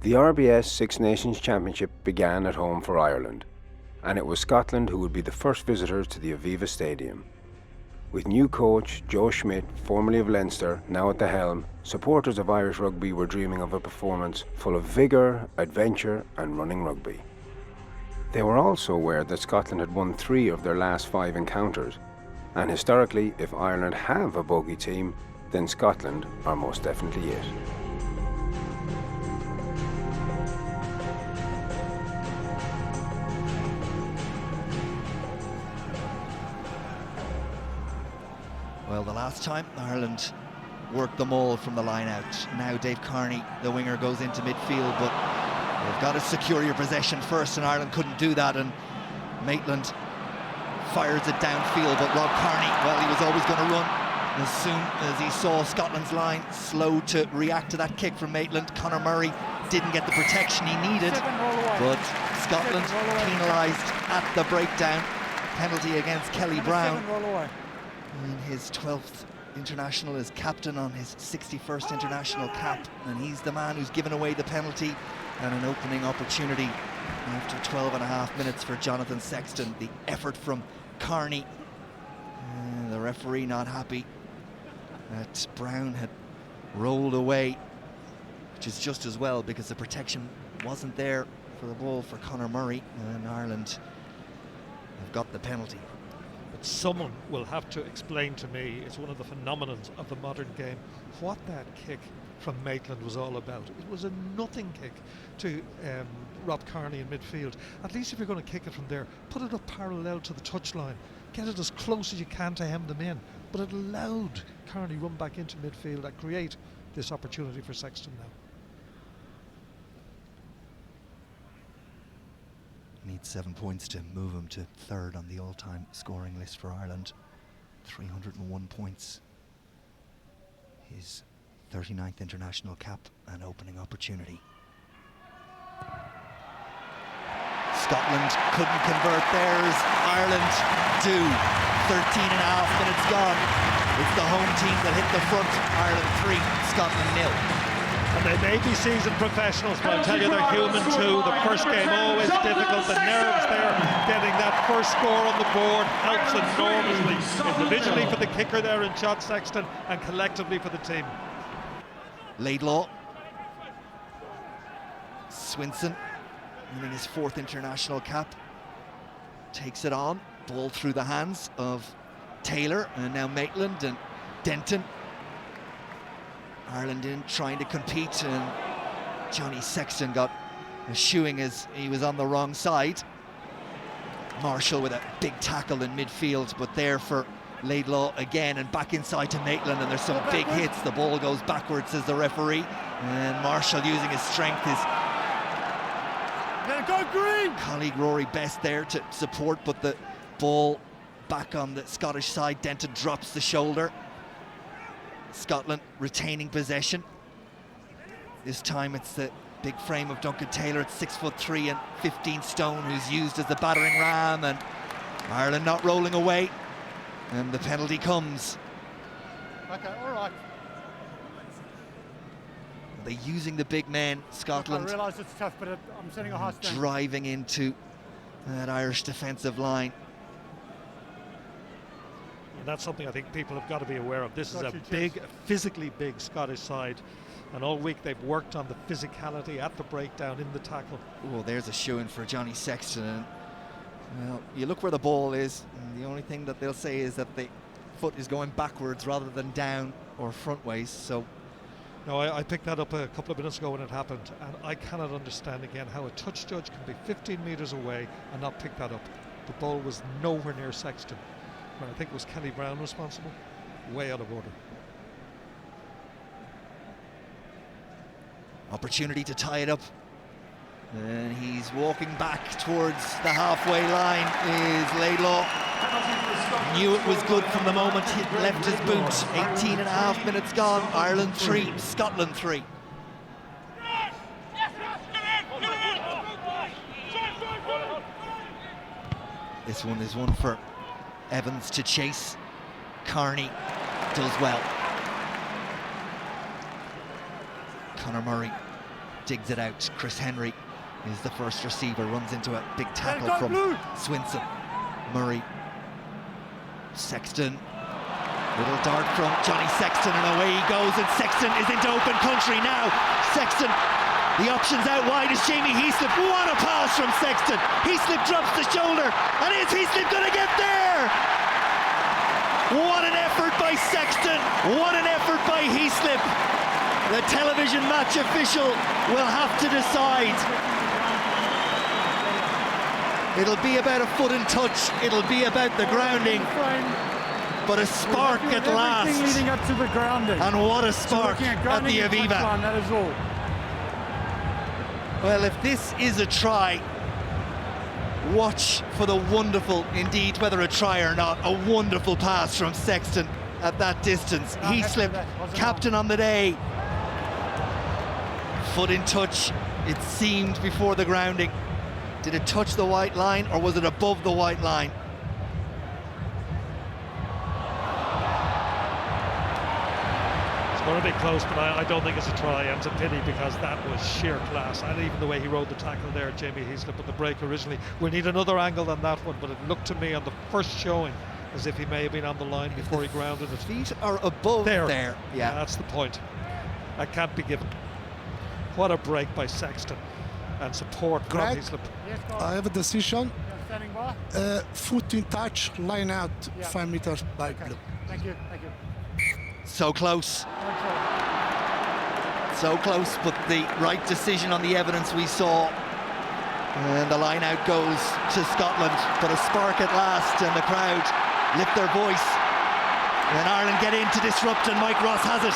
The RBS Six Nations Championship began at home for Ireland, and it was Scotland who would be the first visitors to the Aviva Stadium. With new coach Joe Schmidt, formerly of Leinster, now at the helm, supporters of Irish rugby were dreaming of a performance full of vigour, adventure and running rugby. They were also aware that Scotland had won 3 of their last 5 encounters, and historically, if Ireland have a bogey team, then Scotland are most definitely it. Well, the last time Ireland worked them all from the line out. Now Dave Kearney, the winger, goes into midfield, but they've got to secure your possession first, and Ireland couldn't do that, and Maitland fires it downfield, but Rob Kearney, well, he was always going to run as soon as he saw Scotland's line slow to react to that kick from Maitland. Conor Murray didn't get the protection he needed, but Scotland penalised at the breakdown. Penalty against Kelly Brown. In his 12th international as captain on his 61st international cap, and he's the man who's given away the penalty and an opening opportunity after 12.5 minutes for Jonathan Sexton. The effort from Kearney, the referee not happy that Brown had rolled away, which is just as well because the protection wasn't there for the ball for Conor Murray, and Ireland have got the penalty. Someone will have to explain to me, it's one of the phenomena of the modern game, what that kick from Maitland was all about. It was a nothing kick to Rob Kearney in midfield. At least if you're going to kick it from there, put it up parallel to the touchline. Get it as close as you can to hem them in. But it allowed Kearney run back into midfield and create this opportunity for Sexton now. Needs 7 points to move him to 3rd on the all-time scoring list for Ireland. 301 points. His 39th international cap and opening opportunity. Scotland couldn't convert theirs. Ireland do. 13.5 minutes gone. It's the home team that hit the front. Ireland 3, Scotland 0. And they may be seasoned professionals, but I'll tell you they're human too. The first game always difficult, the nerves there, getting that first score on the board helps enormously, individually for the kicker there in John Sexton and collectively for the team. Laidlaw. Swinson, winning his 4th international cap, takes it on, ball through the hands of Taylor, and now Maitland and Denton. Ireland in trying to compete, and Johnny Sexton got a shoeing as he was on the wrong side. Marshall with a big tackle in midfield, but there for Laidlaw again, and back inside to Maitland, and there's some big hits. The ball goes backwards, says the referee, and Marshall using his strength. His colleague Rory Best there to support, but the ball back on the Scottish side. Denton drops the shoulder. Scotland retaining possession. This time it's the big frame of Duncan Taylor at 6'3" and 15 stone, who's used as the battering ram, and Ireland not rolling away, and the penalty comes. Okay, all right. They're using the big men, Scotland. I realise it's tough, but I'm setting a high standard. Driving into that Irish defensive line. And that's something I think people have got to be aware of. This is a big, physically big Scottish side, and all week they've worked on the physicality at the breakdown in the tackle. Oh, there's a shoe-in for Johnny Sexton. And, well, you look where the ball is, and the only thing that they'll say is that the foot is going backwards rather than down or frontways. So, no, I picked that up a couple of minutes ago when it happened, and I cannot understand again how a touch judge can be 15 metres away and not pick that up. The ball was nowhere near Sexton. I think it was Kelly Brown responsible. Way out of order. Opportunity to tie it up. And he's walking back towards the halfway line is Laidlaw. Knew it was good from the moment he left his boot. 18.5 minutes gone. Ireland 3, Scotland 3. This one is one for Evans to chase. Kearney does well. Conor Murray digs it out. Chris Henry is the first receiver, runs into a big tackle from Swinson. Murray, Sexton, little dart from Johnny Sexton, and away he goes, and Sexton is into open country now. Sexton, the options out wide is Jamie Heaslip. What a pass from Sexton. Heaslip drops the shoulder, and is Heaslip going to get there? What an effort by Sexton, what an effort by Heaslip. The television match official will have to decide. It'll be about a foot in touch, it'll be about the grounding, but a spark at last. Leading up to the grounding. And what a spark at the Aviva. That is all. Well, if this is a try, watch for the wonderful, indeed, whether a try or not, a wonderful pass from Sexton at that distance. Heaslip, captain on the day. Foot in touch, it seemed, before the grounding. Did it touch the white line, or was it above the white line? It's going to be close, but I don't think it's a try, and it's a pity because that was sheer class. And even the way he rode the tackle there, Jamie Heaslip, with the break originally. We'll need another angle than that one, but it looked to me on the first showing as if he may have been on the line before he grounded it. Feet are above there. Yeah, that's the point. That can't be given. What a break by Sexton, and support from Greg? Heaslip. Yes, go I on. have a decision. You're standing by? Foot in touch, line out, Yeah. 5 meters by Okay. blue. Thank you, thank you. So close, Okay. so close, but the right decision on the evidence we saw. And the line out goes to Scotland, but a spark at last, and the crowd lift their voice. And Ireland get in to disrupt, and Mike Ross has it.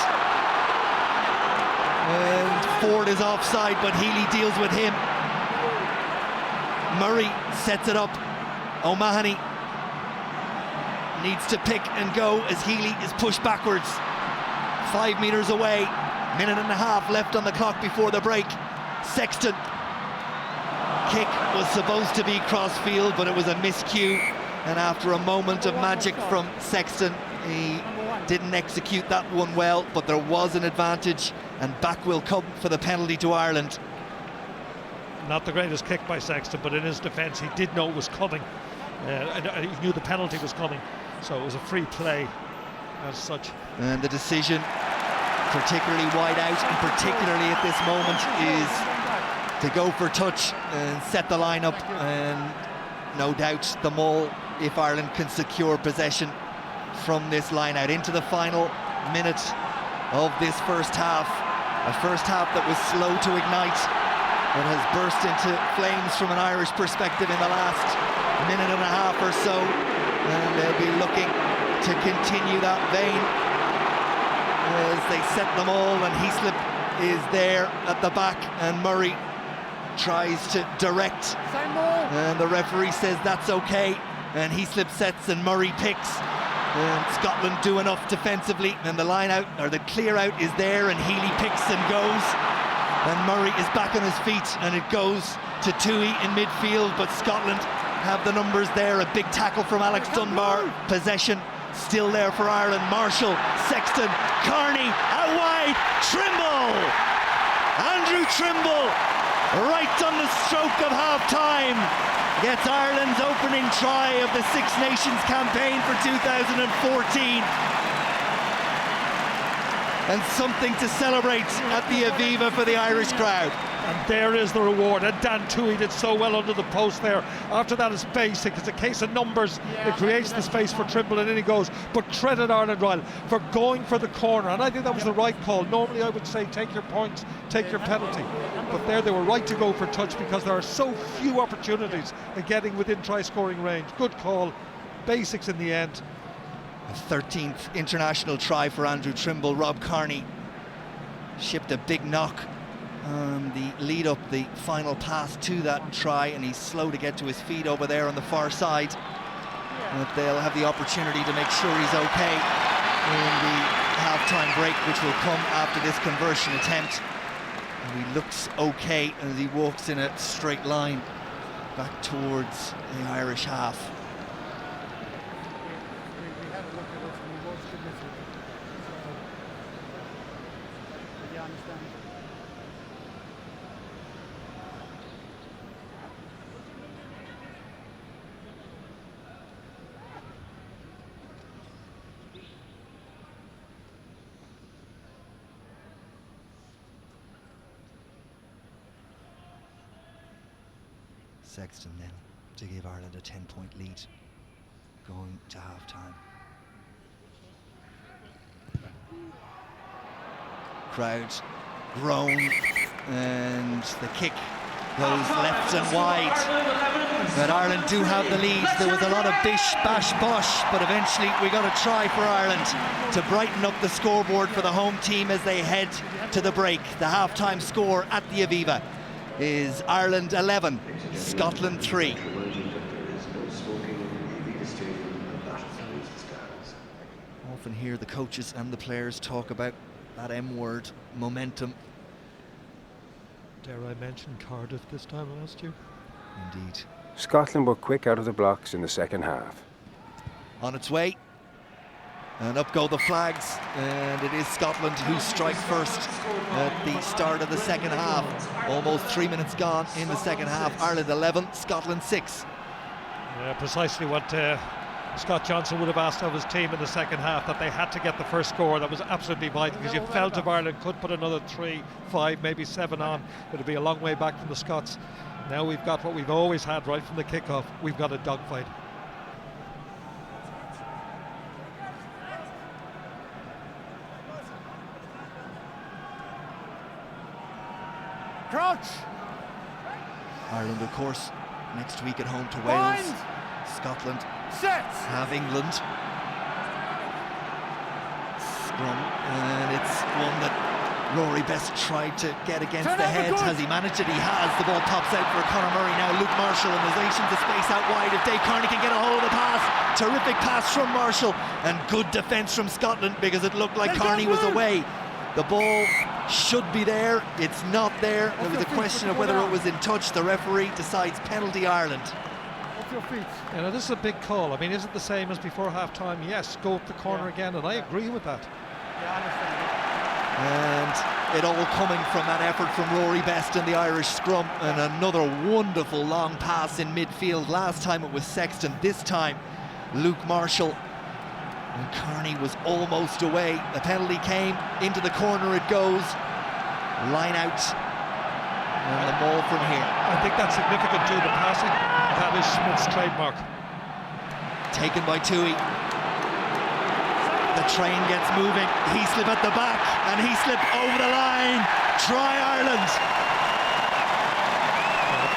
And Ford is offside, but Healy deals with him. Murray sets it up. O'Mahony needs to pick and go as Healy is pushed backwards. 5 meters away, minute and a half left on the clock before the break. Sexton, kick was supposed to be cross-field, but it was a miscue. And after a moment of magic from Sexton, he didn't execute that one well, but there was an advantage, and back will come for the penalty to Ireland. Not the greatest kick by Sexton, but in his defence he did know it was coming. And he knew the penalty was coming, so it was a free play as such. And the decision, particularly wide out, and particularly at this moment, is to go for touch and set the line up. And no doubt the Mull, if Ireland can secure possession from this line out into the final minute of this first half. A first half that was slow to ignite, that has burst into flames from an Irish perspective in the last minute and a half or so, and they'll be looking to continue that vein as they set them all. And Heaslip is there at the back, and Murray tries to direct, Same ball. and the referee says that's okay, and Heaslip sets and Murray picks, and Scotland do enough defensively, and the line out, or the clear out, is there, and Healy picks and goes, and Murray is back on his feet, and it goes to Toohey in midfield, but Scotland have the numbers there. A big tackle from Alex Dunbar. Possession still there for Ireland. Marshall, Sexton, Carney, out wide, Trimble! Andrew Trimble, right on the stroke of half-time, gets Ireland's opening try of the Six Nations campaign for 2014. And something to celebrate at the Aviva for the Irish crowd. And there is the reward, and Dan Toohey did so well under the post there. After that, it's basic, it's a case of numbers. It creates the space for Trimble, and in he goes. But credit Ireland Royal for going for the corner, and I think that was the right call. Normally I would say take your points, take your penalty, but there they were right to go for touch because there are so few opportunities of getting within try-scoring range. Good call, basics in the end. A 13th international try for Andrew Trimble. Rob Carney shipped a big knock on the lead up, the final pass to that try, and he's slow to get to his feet over there on the far side. But they'll have the opportunity to make sure he's okay in the half-time break, which will come after this conversion attempt. And he looks okay as he walks in a straight line back towards the Irish half. We had a look at it and we was committed. So, you understand? Sexton then to give Ireland a 10-point lead going to half-time. Crowd groan, and the kick goes left and wide. But Ireland do have the lead. There was a lot of bish, bash, bosh, but eventually we got a try for Ireland to brighten up the scoreboard for the home team as they head to the break. The half-time score at the Aviva is Ireland 11, Scotland 3. Often hear the coaches and the players talk about that M word, momentum. Dare I mention Cardiff this time last year? Indeed. Scotland were quick out of the blocks in the second half. On its way, and up go the flags, and it is Scotland who strike first at the start of the second half. Almost 3 minutes gone in the second half. Ireland 11, Scotland 6. Yeah, precisely what Scott Johnson would have asked of his team in the second half, that they had to get the first score. That was absolutely vital, because you felt if Ireland could put another 3, 5, maybe 7 on, it would be a long way back from the Scots. Now we've got what we've always had right from the kickoff. We've got a dogfight. Crouch! Ireland, of course, next week at home to Wales. Bind! Scotland Set! have England. Scrum, and it's one that Rory Best tried to get against Turn the out the head. good. Has he managed it? He has. The ball pops out for Conor Murray. Now Luke Marshall in relation to space out wide. If Dave Kearney can get a hold of the pass, terrific pass from Marshall, and good defence from Scotland, because it looked like Let's Kearney go, was man. away. The ball should be there. It's not there. There was a question of whether it was in touch. The referee decides penalty Ireland. Off your feet. You know, this is a big call. I mean, is it the same as before half-time? Yes, go up the corner again, and I agree with that. Yeah, I understand. And it all coming from that effort from Rory Best in the Irish scrum, and another wonderful long pass in midfield. Last time it was Sexton, this time Luke Marshall. And Kearney was almost away. The penalty came, into the corner it goes. Line out, and the ball from here. I think that's significant too, the passing. That is Schmidt's trademark. Taken by Toohey. The train gets moving. Heaslip at the back, and Heaslip over the line. Try Ireland.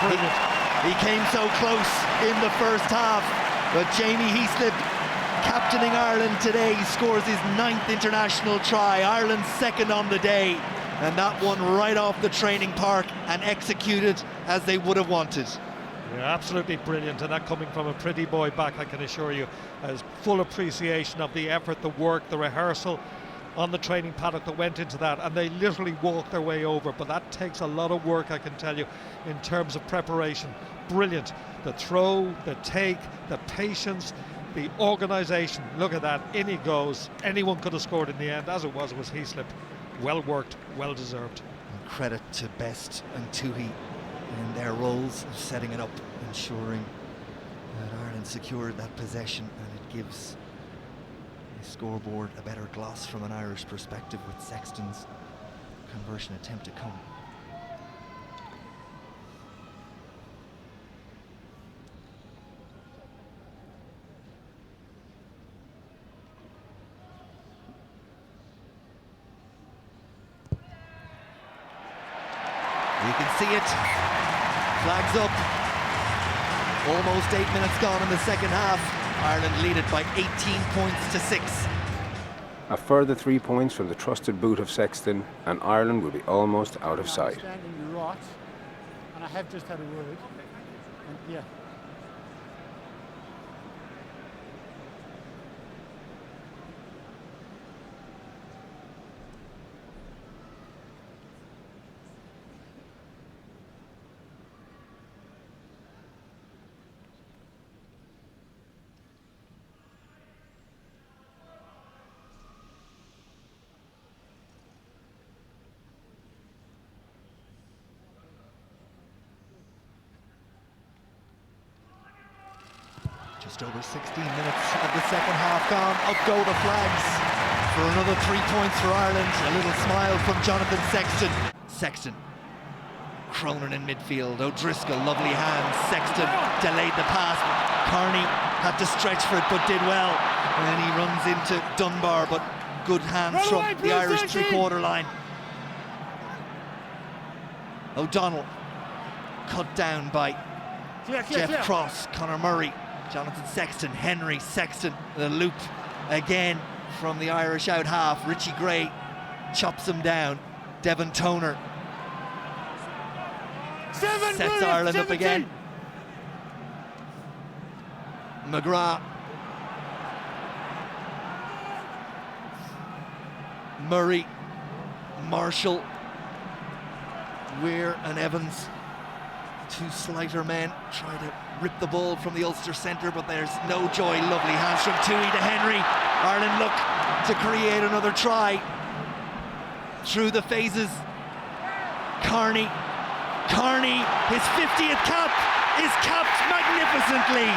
Brilliant. He came so close in the first half, but Jamie Heaslip, captaining Ireland today, scores his 9th international try. Ireland's second on the day, and that one right off the training park and executed as they would have wanted. Yeah, absolutely brilliant, and that coming from a pretty boy back, I can assure you, has full appreciation of the effort, the work, the rehearsal on the training paddock that went into that, and they literally walked their way over. But that takes a lot of work, I can tell you, in terms of preparation. Brilliant. The throw, the take, the patience, the organisation. Look at that, in he goes. Anyone could have scored in the end. As it was Heaslip. Well worked, well deserved. And credit to Best and Toohey in their roles of setting it up, ensuring that Ireland secured that possession, and it gives the scoreboard a better gloss from an Irish perspective, with Sexton's conversion attempt to come. You can see it. Flags up. Almost 8 minutes gone in the second half. Ireland lead it by 18 points to 6. A further 3 points from the trusted boot of Sexton, and Ireland will be almost out of sight. Standing you right, and I have just had a word. And yeah. Just over 16 minutes of the second half gone. Up go the flags for another 3 points for Ireland. A little smile from Jonathan Sexton. Sexton Cronin in midfield. O'Driscoll, lovely hands. Sexton delayed the pass. Carney had to stretch for it, but did well. And then he runs into Dunbar, but good hands from the Irish three-quarter line. O'Donnell cut down by Jeff Cross, Conor Murray, Jonathan Sexton, Henry Sexton, the loop again from the Irish out half. Richie Gray chops him down. Devon Toner sets Ireland up again. McGrath, Murray, Marshall, Weir and Evans, two slighter men, try to rip the ball from the Ulster centre, but there's no joy. Lovely hands from Toohey to Henry. Ireland look to create another try through the phases. Carney, his 50th cap is capped magnificently.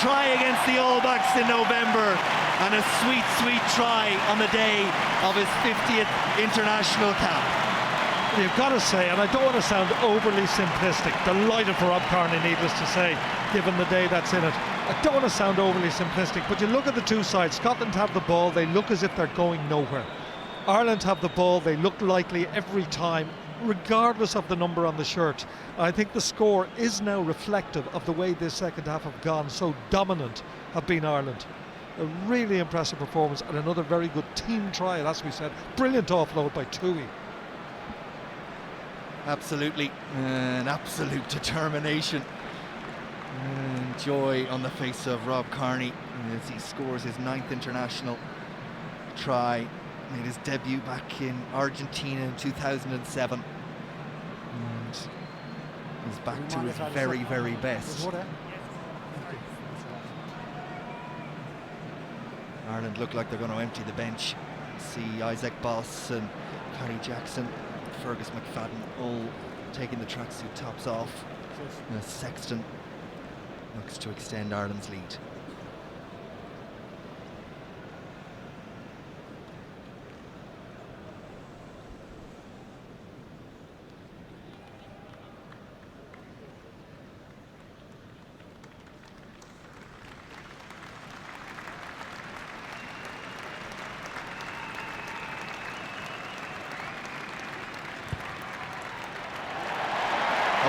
Try against the All Blacks in November, and a sweet, sweet try on the day of his 50th international cap. You've got to say, and I don't want to sound overly simplistic, delighted for Rob Kearney, needless to say, given the day that's in it. I don't want to sound overly simplistic, but you look at the two sides. Scotland have the ball, they look as if they're going nowhere. Ireland have the ball, they look likely every time, regardless of the number on the shirt. I think the score is now reflective of the way this second half have gone. So dominant have been Ireland. A really impressive performance and another very good team trial, as we said. Brilliant offload by Toohey. Absolutely, an absolute determination and joy on the face of Rob Kearney as he scores his 9th international try. Made his debut back in Argentina in 2007 and is back to his very, very best. Ireland look like they're going to empty the bench. See Isaac Boss and Kenny Jackson, Fergus McFadden all taking the tracksuit tops off. Sexton looks to extend Ireland's lead.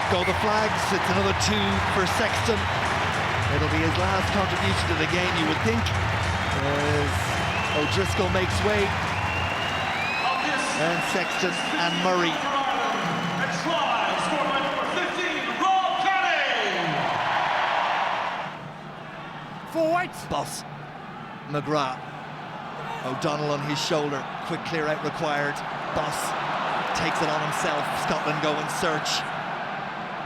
Go the flags, it's another 2 for Sexton. It'll be his last contribution to the game, you would think, as O'Driscoll makes way. And Sexton and Murray. And try, scored by number 15, Rob Kearney. Forward. Boss, McGrath, O'Donnell on his shoulder, quick clear out required. Boss takes it on himself, Scotland go in search.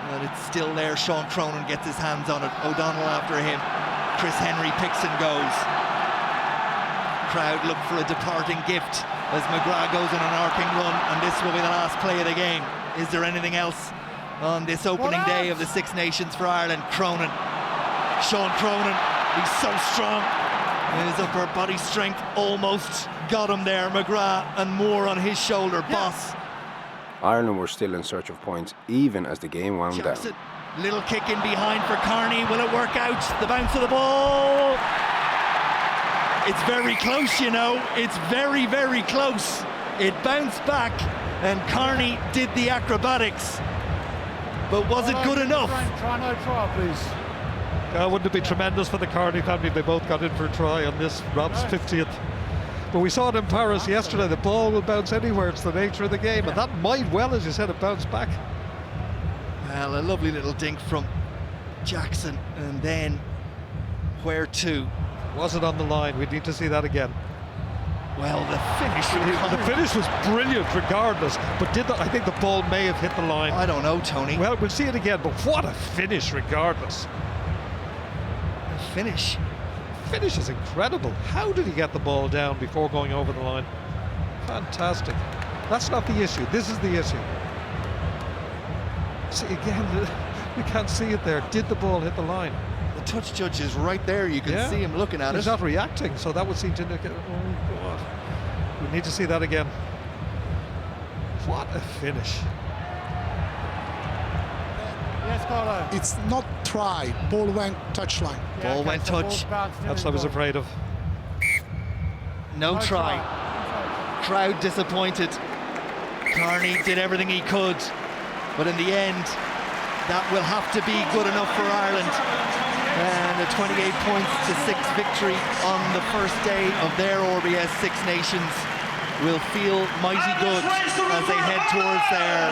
But it's still there. Sean Cronin gets his hands on it. O'Donnell after him. Chris Henry picks and goes. Crowd look for a departing gift as McGrath goes on an arcing run, and this will be the last play of the game. Is there anything else on this opening day of the Six Nations for Ireland? Cronin. Sean Cronin, he's so strong. His upper body strength almost got him there. McGrath and Moore on his shoulder. Boss. Ireland were still in search of points even as the game wound Jackson, down. little kick in behind for Kearney. Will it work out? The bounce of the ball. It's very close, you know. It's very, very close. It bounced back and Kearney did the acrobatics. But was it good enough? Try no try, please. Wouldn't it be tremendous for the Kearney family if they both got in for a try on this Rob's 50th? But we saw it in Paris yesterday. The ball will bounce anywhere. It's the nature of the game. And that might well, as you said, it bounced back. Well, a lovely little dink from Jackson. And then where to? Was it on the line? We'd need to see that again. Well, the finish. The finish was brilliant regardless. But I think the ball may have hit the line. I don't know, Tony. Well, we'll see it again. But what a finish regardless. The finish. Finish is incredible. How did he get the ball down before going over the line? Fantastic. That's not the issue. This is the issue. See, again, you can't see it there. Did the ball hit the line? The touch judge is right there. You can see him looking at He's it. not reacting, so that would seem to indicate. Oh God, we need to see that again. What a finish. Yes, Carlo. It's not try. Ball went touchline. Yeah, Ball okay, went so ball touch. bounced in That's and what I was goal. afraid of. No try. Crowd disappointed. Carney did everything he could, but in the end, that will have to be good enough for Ireland. And a 28 points to 6 victory on the first day of their RBS Six Nations will feel mighty good as they head towards their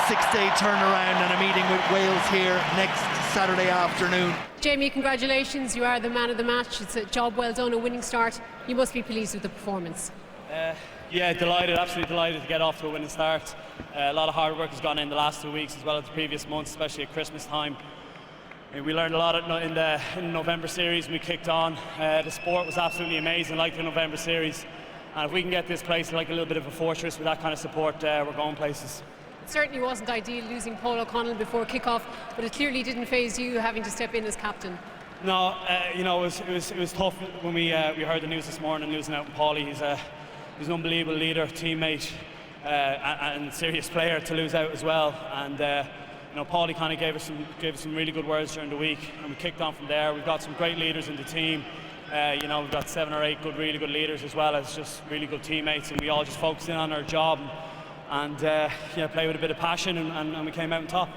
6-day turnaround and a meeting with Wales here next Saturday afternoon. Jamie, congratulations. You are the man of the match. It's a job well done, a winning start. You must be pleased with the performance. Yeah, delighted, absolutely delighted to get off to a winning start. A lot of hard work has gone in the last 2 weeks as well as the previous months, especially at Christmas time. And we learned a lot in the November series. We kicked on. The sport was absolutely amazing, like the November series. And if we can get this place like a little bit of a fortress with that kind of support, we're going places. It certainly wasn't ideal losing Paul O'Connell before kick-off, but it clearly didn't faze you having to step in as captain. No, you know, it was tough when we heard the news this morning, losing out on Paulie. He's an unbelievable leader, teammate, and serious player to lose out as well. And you know, Paulie kind of gave us some really good words during the week, and we kicked on from there. We've got some great leaders in the team. You know, we've got 7 or 8 really good leaders as well as just really good teammates, and we all just focused in on our job and yeah, play with a bit of passion, and we came out on top.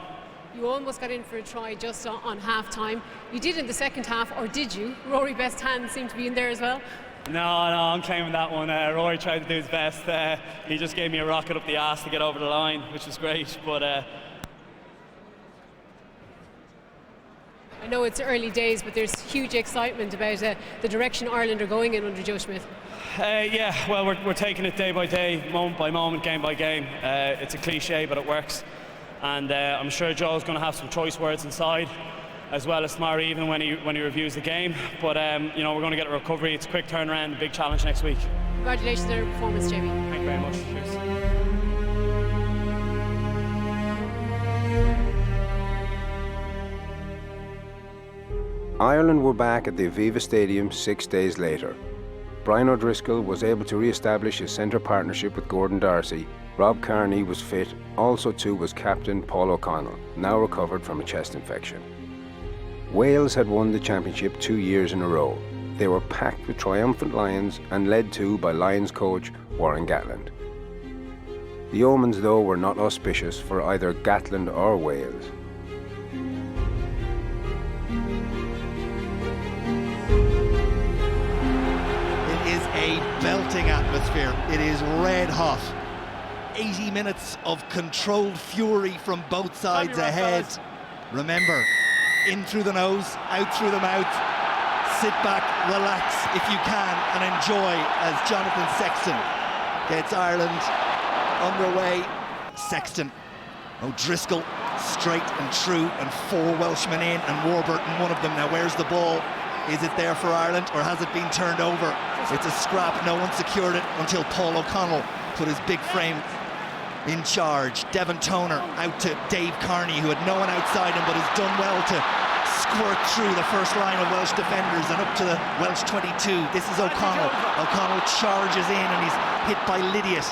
You almost got in for a try just on half-time. You did in the second half, or did you? Rory Best Hand seemed to be in there as well. No, I'm claiming that one. Rory tried to do his best. He just gave me a rocket up the ass to get over the line, which was great. But I know it's early days, but there's huge excitement about the direction Ireland are going in under Joe Schmidt. yeah, well, we're taking it day by day, moment by moment, game by game. It's a cliche, but it works. And I'm sure Joe's going to have some choice words inside, as well as tomorrow evening when he reviews the game. But you know, we're going to get a recovery. It's a quick turnaround, a big challenge next week. Congratulations on your performance, Jamie. Thank you very much. Cheers. Ireland were back at the Aviva Stadium 6 days later. Brian O'Driscoll was able to re-establish his centre partnership with Gordon Darcy. Rob Kearney was fit, also too was captain Paul O'Connell, now recovered from a chest infection. Wales had won the championship 2 years in a row. They were packed with triumphant Lions and led to by Lions coach Warren Gatland. The omens, though, were not auspicious for either Gatland or Wales. It is a belting atmosphere. It is red hot. 80 minutes of controlled fury from both sides ahead. Remember, in through the nose, out through the mouth. Sit back, relax if you can, and enjoy as Jonathan Sexton gets Ireland underway. Sexton, O'Driscoll, straight and true, and 4 Welshmen in, and Warburton one of them. Now where's the ball? Is it there for Ireland, or has it been turned over? It's a scrap, no one secured it until Paul O'Connell put his big frame in charge. Devon Toner out to Dave Kearney, who had no one outside him, but has done well to squirt through the first line of Welsh defenders and up to the Welsh 22. This is O'Connell. O'Connell charges in and he's hit by Lydiate.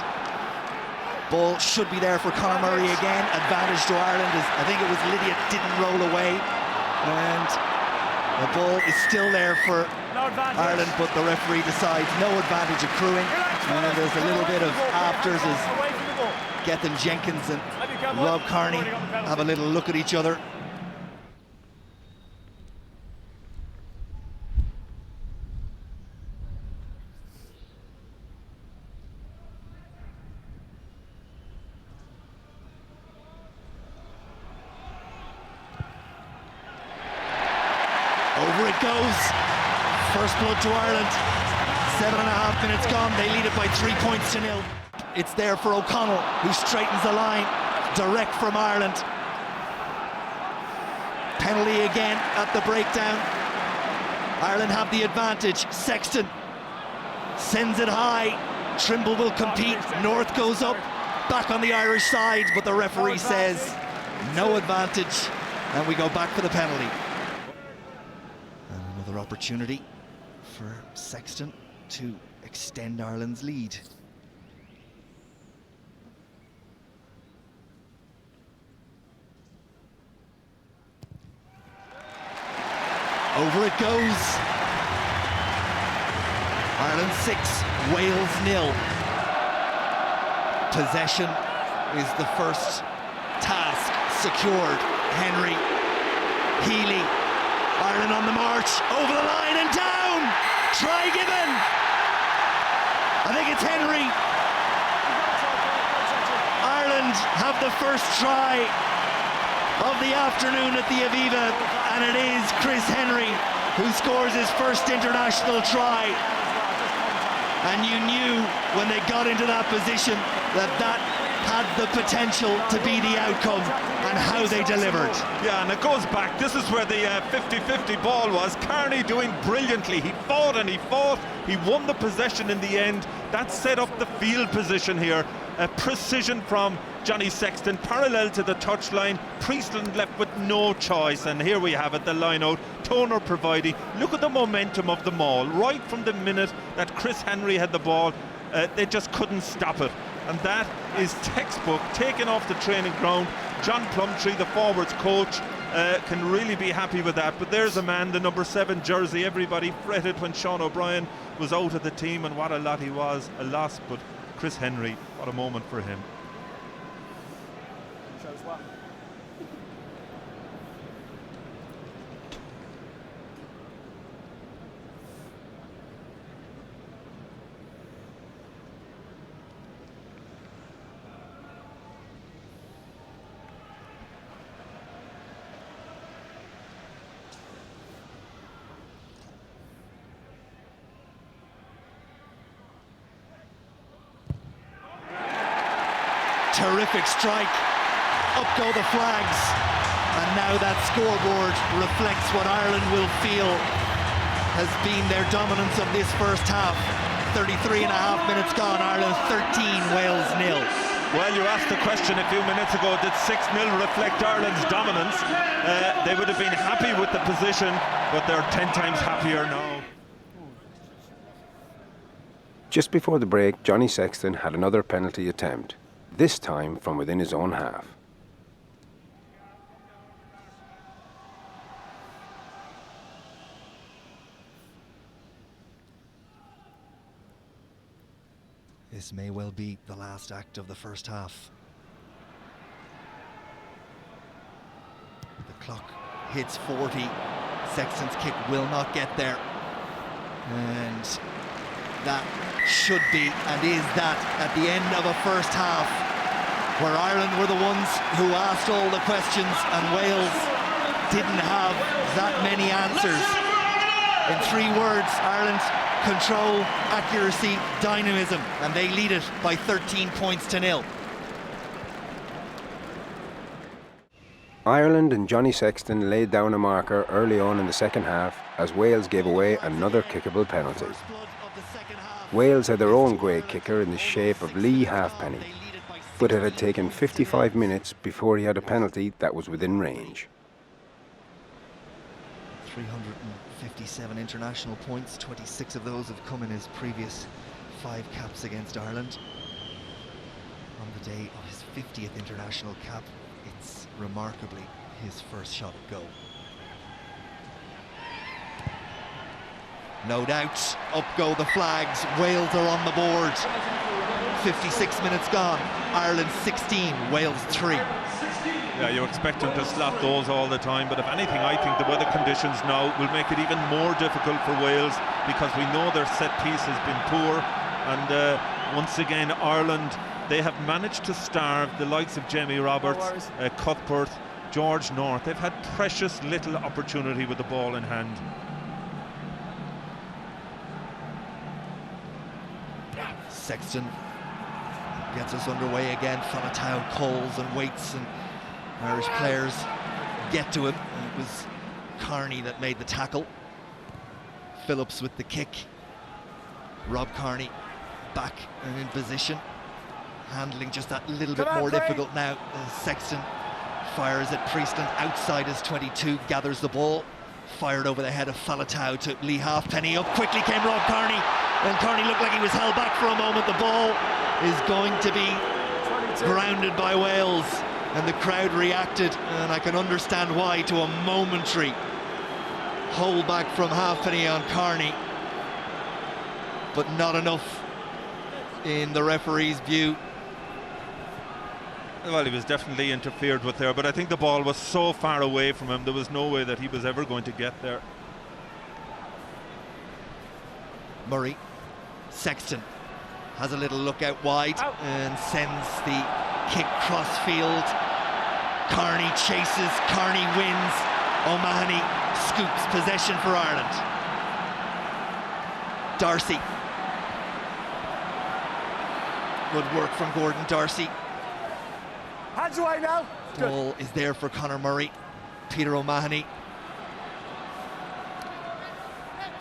Ball should be there for Conor Murray again. Advantage to Ireland as I think it was Lydiate didn't roll away. And the ball is still there for Ireland, but the referee decides no advantage accruing. And there's a little bit of afters as Gethin Jenkins and Rob Kearney have a little look at each other. Over it goes. First blood to Ireland. 7.5 minutes gone. They lead it by 3 points to 0. It's there for O'Connell, who straightens the line. Direct from Ireland. Penalty again at the breakdown. Ireland have the advantage. Sexton sends it high. Trimble will compete. North goes up. Back on the Irish side, but the referee says no advantage. And we go back for the penalty. And another opportunity for Sexton to extend Ireland's lead. Over it goes. Ireland 6, Wales 0. Possession is the first task secured. Henry, Healy, Ireland on the march, over the line and down! Try given! I think it's Henry. Ireland have the first try of the afternoon at the Aviva, and it is Chris Henry who scores his first international try. And you knew when they got into that position that that had the potential to be the outcome, and how they delivered. Yeah, and it goes back. This is where the 50-50 ball was. Kearney doing brilliantly. He fought and he fought. He won the possession in the end. That set up the field position here. Precision from Johnny Sexton, parallel to the touchline. Priestland left with no choice, and here we have it, the line out. Toner providing. Look at the momentum of the maul. Right from the minute that Chris Henry had the ball, they just couldn't stop it. And that is textbook, taken off the training ground. John Plumtree, the forwards coach, can really be happy with that. But there's a man, the number 7 jersey. Everybody fretted when Sean O'Brien was out of the team, and what a lot he was, a loss. But Chris Henry, what a moment for him. Terrific strike, up go the flags, and now that scoreboard reflects what Ireland will feel has been their dominance of this first half. 33 and a half minutes gone, Ireland 13, Wales 0. Well, you asked the question a few minutes ago, did 6-0 reflect Ireland's dominance? They would have been happy with the position, but they're 10 times happier now. Just before the break, Johnny Sexton had another penalty attempt, this time from within his own half. This may well be the last act of the first half. The clock hits 40. Sexton's kick will not get there. And that should be, and is that, at the end of a first half, where Ireland were the ones who asked all the questions and Wales didn't have that many answers. In 3 words, Ireland: control, accuracy, dynamism, and they lead it by 13 points to 0. Ireland and Johnny Sexton laid down a marker early on in the second half as Wales gave away another kickable penalty. Wales had their own great kicker in the shape of Lee Halfpenny, but it had taken 55 minutes before he had a penalty that was within range. 357 international points, 26 of those have come in his previous 5 caps against Ireland. On the day of his 50th international cap, it's remarkably his first shot at goal. No doubt, up go the flags. Wales are on the board. 56 minutes gone. Ireland 16, Wales 3. Yeah, you expect them to slot those all the time, but if anything, I think the weather conditions now will make it even more difficult for Wales, because we know their set piece has been poor, and once again Ireland, they have managed to starve the likes of Jamie Roberts, Cuthbert, George North. They've had precious little opportunity with the ball in hand. Sexton gets us underway again. Faletau calls and waits, and Irish players get to him. And it was Kearney that made the tackle. Phillips with the kick. Rob Kearney back and in position. Handling just that little bit more difficult now. Sexton fires at Priestland outside his 22, gathers the ball. Fired over the head of Faletau to Lee Halfpenny. Up quickly came Rob Kearney, and Kearney looked like he was held back for a moment. The ball is going to be grounded by Wales, and the crowd reacted, and I can understand why, to a momentary hold back from Halfpenny on Carney, but not enough in the referee's view. Well, he was definitely interfered with there, but I think the ball was so far away from him, there was no way that he was ever going to get there. Murray, Sexton has a little look out wide and sends the kick cross field. Carney chases, Carney wins. O'Mahony scoops possession for Ireland. Darcy. Good work from Gordon Darcy. Hands away now. Ball is there for Conor Murray. Peter O'Mahony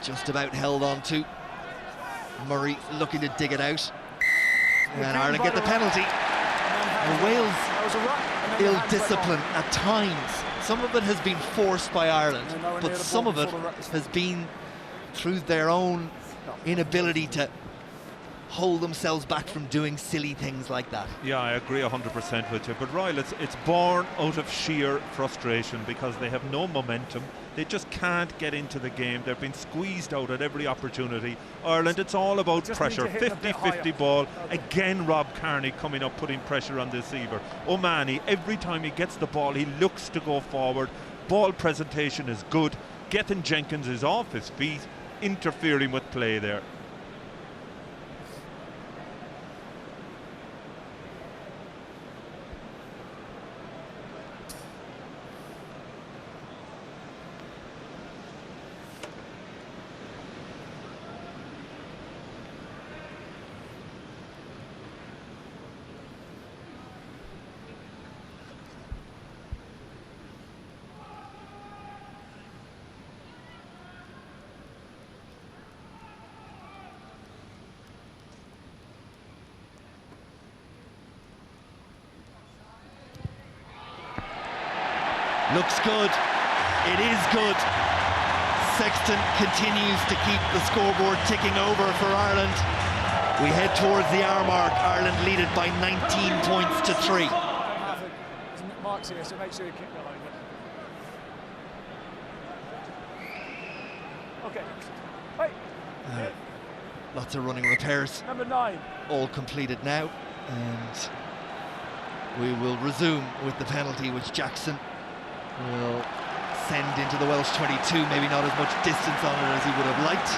just about held on to. Murray looking to dig it out. And Ireland get the penalty. And Wales ill-discipline at times. Some of it has been forced by Ireland, but some of it has been through their own inability to hold themselves back from doing silly things like that. Yeah, I agree 100% with you. But Ryle, it's born out of sheer frustration because they have no momentum. They just can't get into the game. They've been squeezed out at every opportunity. Ireland, it's all about pressure. 50-50 ball. Again, Rob Kearney coming up, putting pressure on the receiver. O'Mahony, every time he gets the ball, he looks to go forward. Ball presentation is good. Gethin Jenkins is off his feet, interfering with play there. Looks good. It is good. Sexton continues to keep the scoreboard ticking over for Ireland. We head towards the hour mark. Ireland lead it by 19 points to 3. Mark's here, so make sure you keep that line. Okay. Wait. Lots of running repairs. Number 9. All completed now. And we will resume with the penalty, which Jackson will send into the Welsh 22. Maybe not as much distance on it as he would have liked.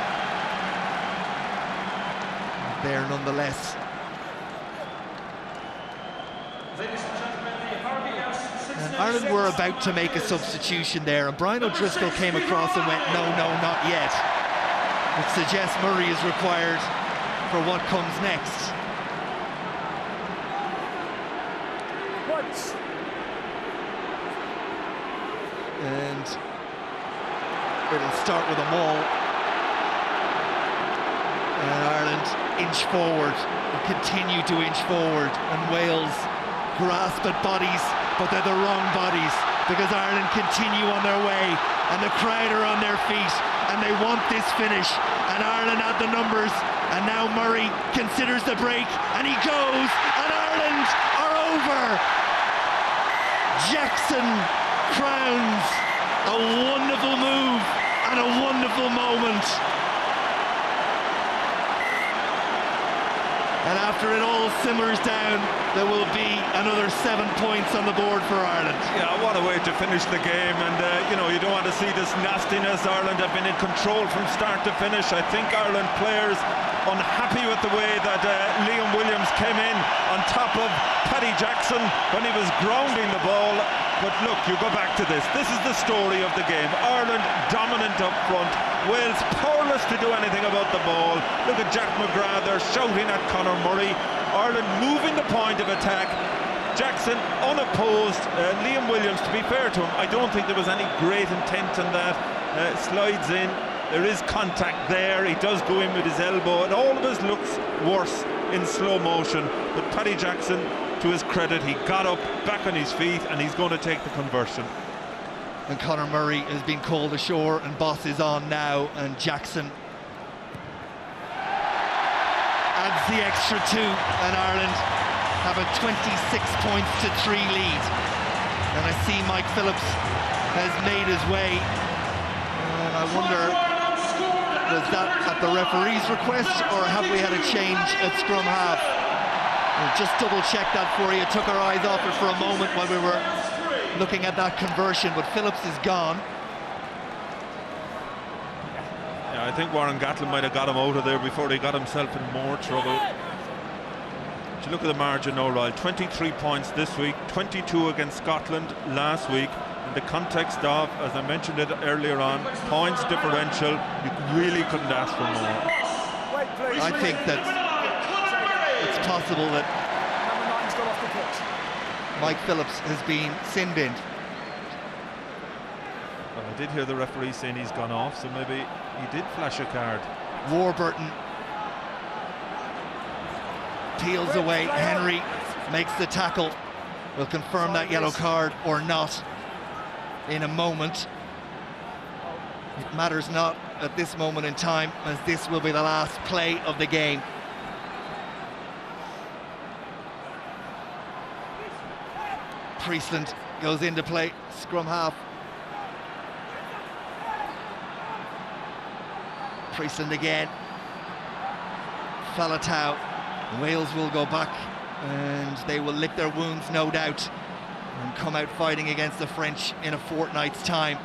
But there nonetheless. And Ireland were about to make a substitution there, and Brian O'Driscoll came across and went, no, not yet. Which suggests Murray is required for what comes next. Once. And it'll start with a maul. And Ireland inch forward and continue to inch forward. And Wales grasp at bodies, but they're the wrong bodies, because Ireland continue on their way and the crowd are on their feet and they want this finish. And Ireland had the numbers, and now Murray considers the break and he goes, and Ireland are over. Jackson crowns a wonderful move and a wonderful moment. And after it all simmers down, there will be another 7 points on the board for Ireland. Yeah, what a way to finish the game. And, you don't want to see this nastiness. Ireland have been in control from start to finish. I think Ireland players unhappy with the way that Liam Williams came in on top of Paddy Jackson when he was grounding the ball. But look, you go back to this. This is the story of the game. Ireland dominant up front. Wales powerless to do anything about the ball. Look at Jack McGrath there shouting at Conor Murray. Ireland moving the point of attack. Jackson unopposed. Liam Williams, to be fair to him, I don't think there was any great intent in that. Slides in. There is contact there. He does go in with his elbow, and all of this looks worse in slow motion. But Paddy Jackson, to his credit, he got up, back on his feet, and he's going to take the conversion. And Conor Murray has been called ashore, and Boss is on now, and Jackson adds the extra 2, and Ireland have a 26 points to 3 lead. And I see Mike Phillips has made his way, and I wonder, was that at the referee's request, or have we had a change at scrum half? We'll just double check that for you. Took our eyes off it for a moment while we were looking at that conversion, but Phillips is gone. Yeah, I think Warren Gatland might have got him out of there before he got himself in more trouble. If you look at the margin now, Ryle, 23 points this week, 22 against Scotland last week. In the context of, as I mentioned it earlier on, points differential, you really couldn't ask for more. I think that it's possible that Mike Phillips has been sin-binned. Well, I did hear the referee saying he's gone off, so maybe he did flash a card. Warburton peels away. Henry makes the tackle. Will confirm that yellow card or not in a moment. It matters not at this moment in time, as this will be the last play of the game. Priestland goes into play, scrum half. Priestland again. Faletau. Wales will go back and they will lick their wounds, no doubt, and come out fighting against the French in a fortnight's time.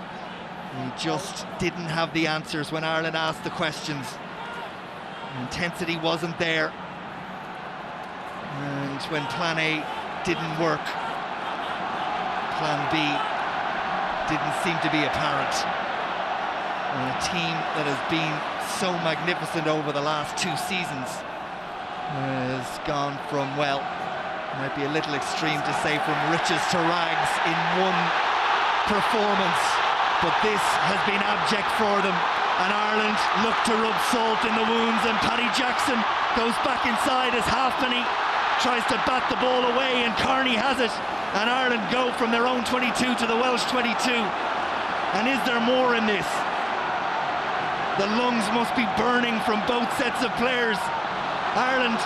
We just didn't have the answers when Ireland asked the questions. The intensity wasn't there, and when plan A didn't work, plan B didn't seem to be apparent. And a team that has been so magnificent over the last 2 seasons has gone from, well, might be a little extreme to say from riches to rags in one performance, but this has been abject for them, and Ireland look to rub salt in the wounds, and Paddy Jackson goes back inside as Halfpenny tries to bat the ball away, and Kearney has it, and Ireland go from their own 22 to the Welsh 22. And is there more in this? The lungs must be burning from both sets of players. Ireland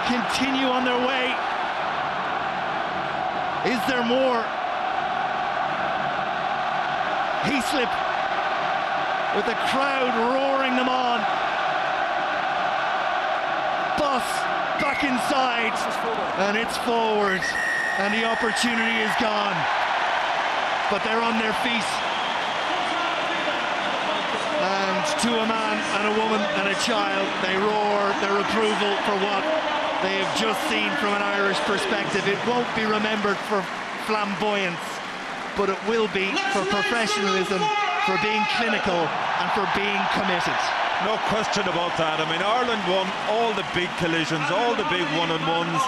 continue on their way. Is there more? Heaslip with the crowd roaring them on. Boss back inside, and it's forward, and the opportunity is gone. But they're on their feet. And to a man and a woman and a child, they roar their approval for what they have just seen from an Irish perspective. It won't be remembered for flamboyance, but it will be for professionalism, for being clinical, and for being committed. No question about that. I mean, Ireland won all the big collisions, all the big one-on-ones.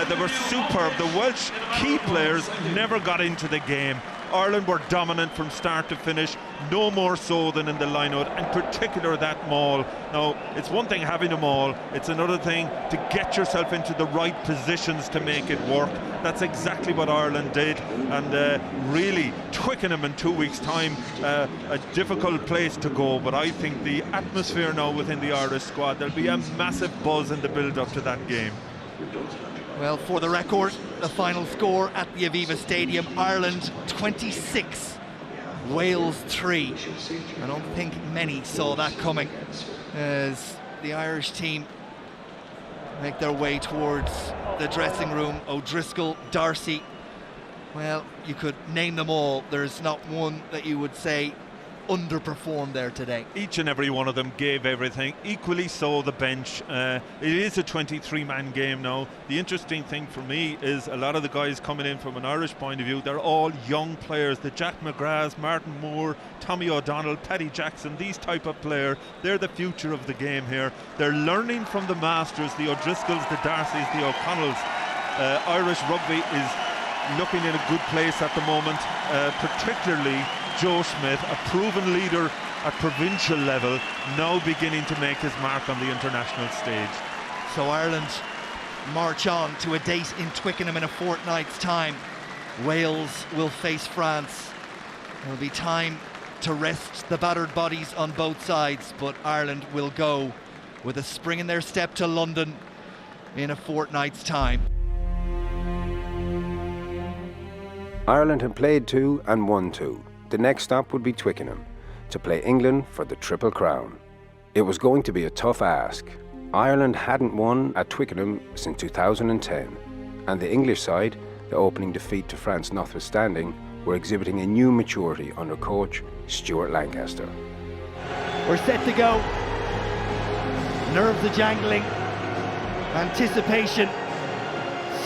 They were superb. The Welsh key players never got into the game. Ireland were dominant from start to finish, no more so than in the line-out, in particular that maul. Now, it's one thing having a maul, it's another thing to get yourself into the right positions to make it work. That's exactly what Ireland did, and really, Twickenham in 2 weeks' time, a difficult place to go, but I think the atmosphere now within the Irish squad, there'll be a massive buzz in the build-up to that game. Well, for the record, the final score at the Aviva Stadium, Ireland 26, Wales 3. I don't think many saw that coming as the Irish team make their way towards the dressing room. O'Driscoll, Darcy, well, you could name them all. There's not one that you would say underperformed there today. Each and every one of them gave everything, equally so the bench. It is a 23-man game now. The interesting thing for me is a lot of the guys coming in from an Irish point of view, they're all young players. The Jack McGraths, Martin Moore, Tommy O'Donnell, Paddy Jackson, these type of players, they're the future of the game here. They're learning from the masters, the O'Driscolls, the Darcys, the O'Connells. Irish rugby is looking in a good place at the moment, particularly Joe Schmidt, a proven leader at provincial level, now beginning to make his mark on the international stage. So Ireland march on to a date in Twickenham in a fortnight's time. Wales will face France. There'll be time to rest the battered bodies on both sides, but Ireland will go with a spring in their step to London in a fortnight's time. Ireland had played 2 and won 2. the next stop would be Twickenham, to play England for the Triple Crown. It was going to be a tough ask. Ireland hadn't won at Twickenham since 2010, and the English side, the opening defeat to France notwithstanding, were exhibiting a new maturity under coach Stuart Lancaster. We're set to go. Nerves are jangling. Anticipation.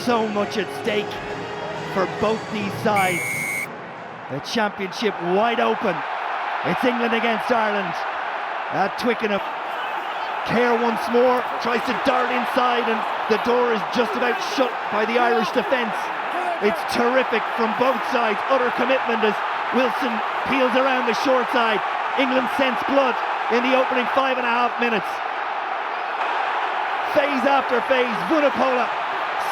So much at stake for both these sides. The championship wide open. It's England against Ireland at Twickenham. Kerr once more tries to dart inside, and the door is just about shut by the Irish defence. It's terrific from both sides, utter commitment as Wilson peels around the short side. England scents blood in the opening 5.5 minutes. Phase after phase, Vunipola,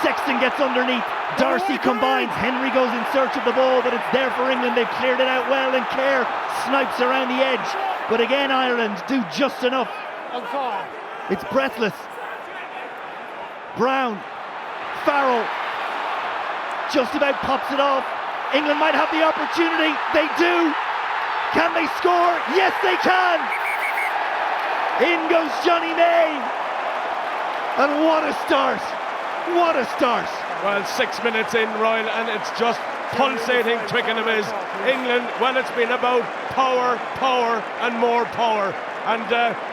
Sexton gets underneath, Darcy combines, Henry goes in search of the ball, but it's there for England. They've cleared it out well, and Kerr snipes around the edge. But again, Ireland do just enough. It's breathless. Brown, Farrell, just about pops it off. England might have the opportunity. They do. Can they score? Yes, they can. In goes Johnny May. And what a start. What a start. Well, 6 minutes in, Royal, and it's just pulsating. Twickenham is. England, well, it's been about power, power and more power. And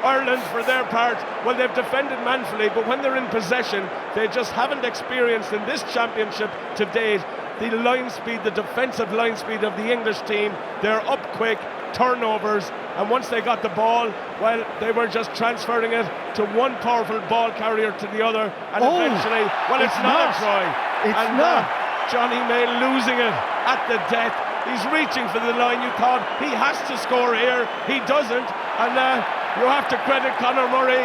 Ireland, for their part, well, they've defended manfully, but when they're in possession, they just haven't experienced in this championship to date the line speed, the defensive line speed of the English team. They're up quick, turnovers, and once they got the ball, well, they were just transferring it to one powerful ball carrier to the other, and eventually, well, it's not a try. It's not. Johnny May losing it at the death. He's reaching for the line. You thought he has to score here. He doesn't. And you have to credit Conor Murray.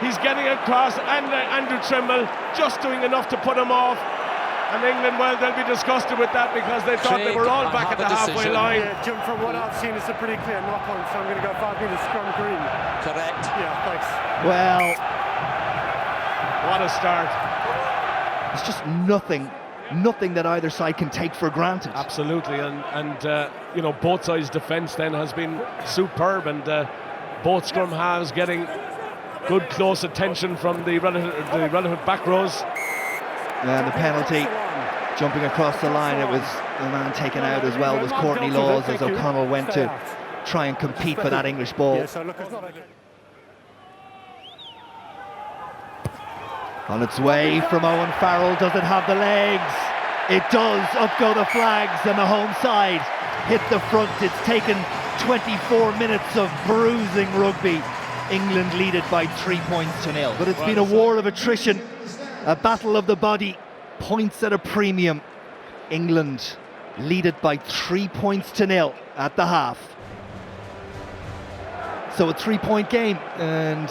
He's getting across, and Andrew Trimble just doing enough to put him off. And England, well, they'll be disgusted with that because they thought they were all back at the halfway line. Yeah, Jim, from what I've seen, it's a pretty clear knock on, so I'm going to go 5 minutes scrum green. Correct. Yeah, thanks. Well, what a start. It's just nothing that either side can take for granted. Absolutely, and you know, both sides' defence then has been superb, and both scrum halves getting good close attention from the relative back rows. And the penalty, jumping across the line, it was the man taken out as well, was Courtney Laws, as O'Connell went to try and compete for that English ball. On its way from Owen Farrell. Does it have the legs? It does. Up go the flags, and the home side hit the front. It's taken 24 minutes of bruising rugby. England lead it by 3 points to 0. But it's been a war of attrition, a battle of the body, points at a premium. England lead it by 3 points to 0 at the half. So a 3-point game, and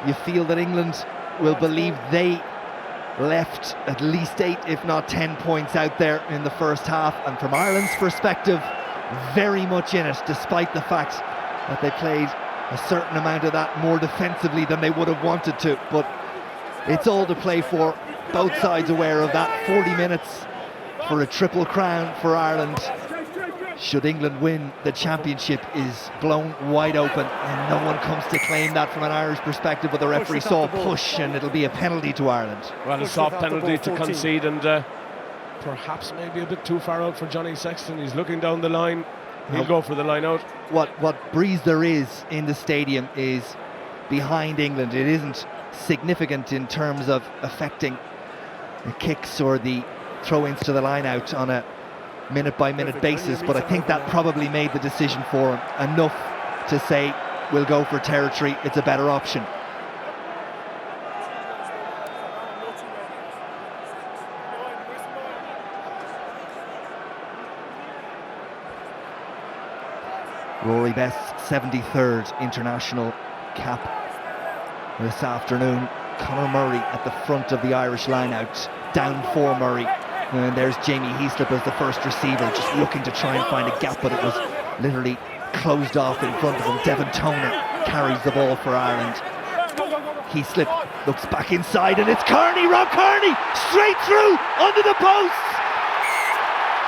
you feel that England will believe they left at least 8, if not 10 points out there in the first half. And from Ireland's perspective, very much in it, despite the fact that they played a certain amount of that more defensively than they would have wanted to. But it's all to play for. Both sides aware of that. 40 minutes for a triple crown for Ireland. Should England win, the championship is blown wide open, and no one comes to claim that from an Irish perspective. But the referee saw a push, and it'll be a penalty to Ireland. Well, a soft penalty to concede, and perhaps maybe a bit too far out for Johnny Sexton. He's looking down the line. He'll go for the line out. What breeze there is in the stadium is behind England. It isn't significant in terms of affecting the kicks or the throw-ins to the line out on a minute-by-minute basis, but I think that probably made the decision for him enough to say we'll go for territory, it's a better option. Rory Best's 73rd international cap this afternoon. Conor Murray at the front of the Irish line-out, down for Murray. And there's Jamie Heaslip as the first receiver, just looking to try and find a gap, but it was literally closed off in front of him. Devon Toner carries the ball for Ireland. Heaslip looks back inside, and it's Kearney, Rob Kearney, straight through, under the post.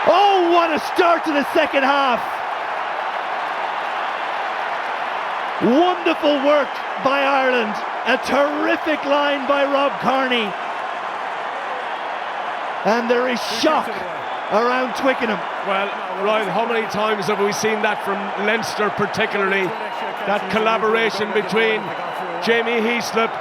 Oh, what a start to the second half. Wonderful work by Ireland. A terrific line by Rob Kearney. And there is shock around Twickenham. Well, Ryan, how many times have we seen that from Leinster particularly? That collaboration between Jamie Heaslip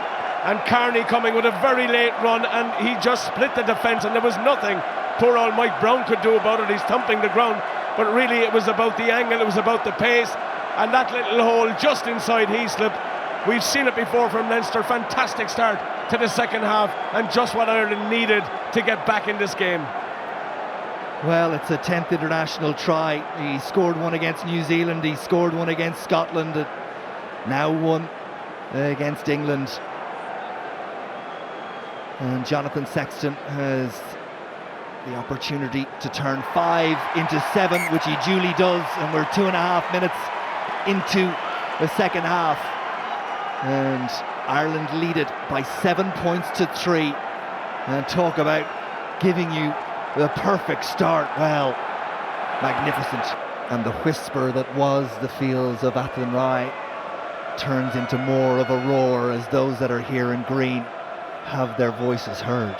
and Kearney coming with a very late run, and he just split the defence and there was nothing poor old Mike Brown could do about it. He's thumping the ground, but really it was about the angle, it was about the pace, and that little hole just inside Heaslip. We've seen it before from Leinster. Fantastic start to the second half, and just what Ireland needed to get back in this game. Well, it's a 10th international try. He scored one against New Zealand, he scored one against Scotland, now one against England. And Jonathan Sexton has the opportunity to turn 5 into 7, which he duly does, and we're 2.5 minutes into the second half. And Ireland lead it by 7 points to 3. And talk about giving you the perfect start. Well, magnificent. And the whisper that was the fields of Athenry turns into more of a roar as those that are here in green have their voices heard.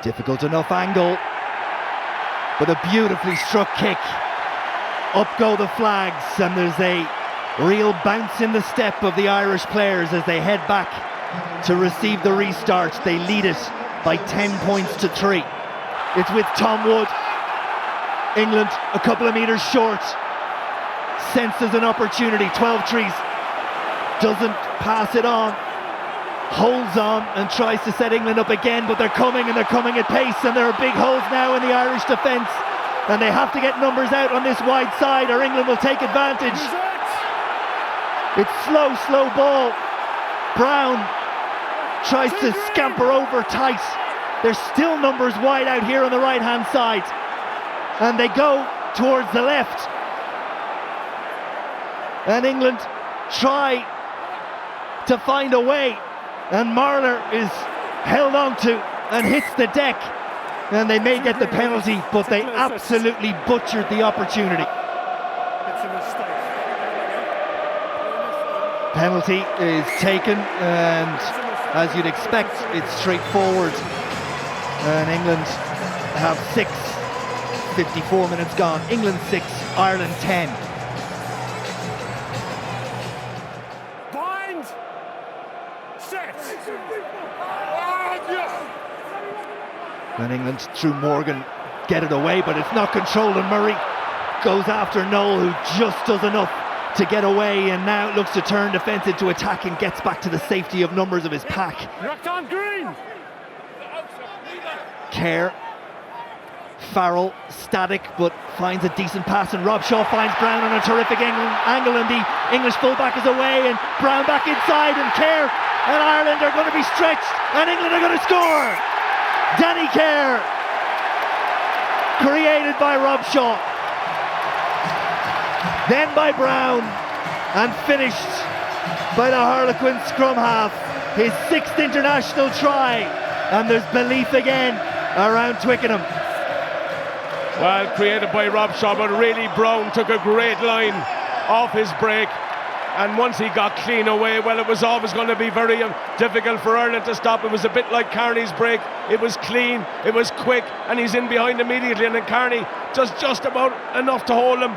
Difficult enough angle, but a beautifully struck kick. Up go the flags, and there's a real bounce in the step of the Irish players as they head back to receive the restart. They lead it by 10 points to 3. It's with Tom Wood. England a couple of metres short. Senses an opportunity. 12 trees. Doesn't pass it on. Holds on and tries to set England up again, but they're coming at pace, and there are big holes now in the Irish defence, and they have to get numbers out on this wide side or England will take advantage. It's slow ball. Brown tries to scamper over tight. There's still numbers wide out here on the right hand side, and they go towards the left, and England try to find a way, and Marler is held on to and hits the deck, and they may get the penalty, but they absolutely butchered the opportunity. It's a mistake. Penalty is taken, and as you'd expect, it's straightforward, and England have 6. 54 minutes gone. England 6, Ireland 10. Bind! Set! And England, through Morgan, get it away, but it's not controlled, and Murray goes after Noel, who just does enough to get away, and now looks to turn defence into attack and gets back to the safety of numbers of his pack. Knocked on green! Kerr, Farrell, static, but finds a decent pass, and Rob Shaw finds Brown on a terrific angle, and the English fullback is away, and Brown back inside, and Kerr and Ireland are going to be stretched, and England are going to score! Danny Kerr, created by Rob Shaw, then by Brown, and finished by the Harlequin scrum half. His 6th international try, and there's belief again around Twickenham. Well, created by Rob Shaw, but really Brown took a great line off his break, and once he got clean away, well, it was always going to be very difficult for Ireland to stop. It was a bit like Kearney's break. It was clean, it was quick, and he's in behind immediately, and then Kearney does just about enough to hold him,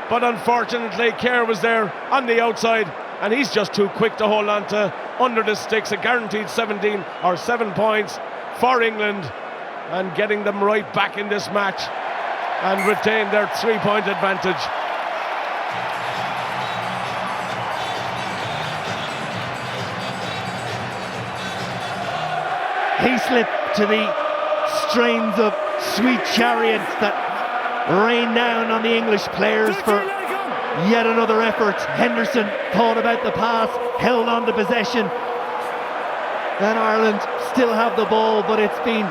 but unfortunately Kerr was there on the outside, and he's just too quick to hold on to under the sticks. A guaranteed 7 points for England, and getting them right back in this match and retain their 3-point advantage. He slipped to the strains of Sweet Chariot that rain down on the English players for yet another effort. Henderson thought about the pass, held on to possession, and Ireland still have the ball, but it's been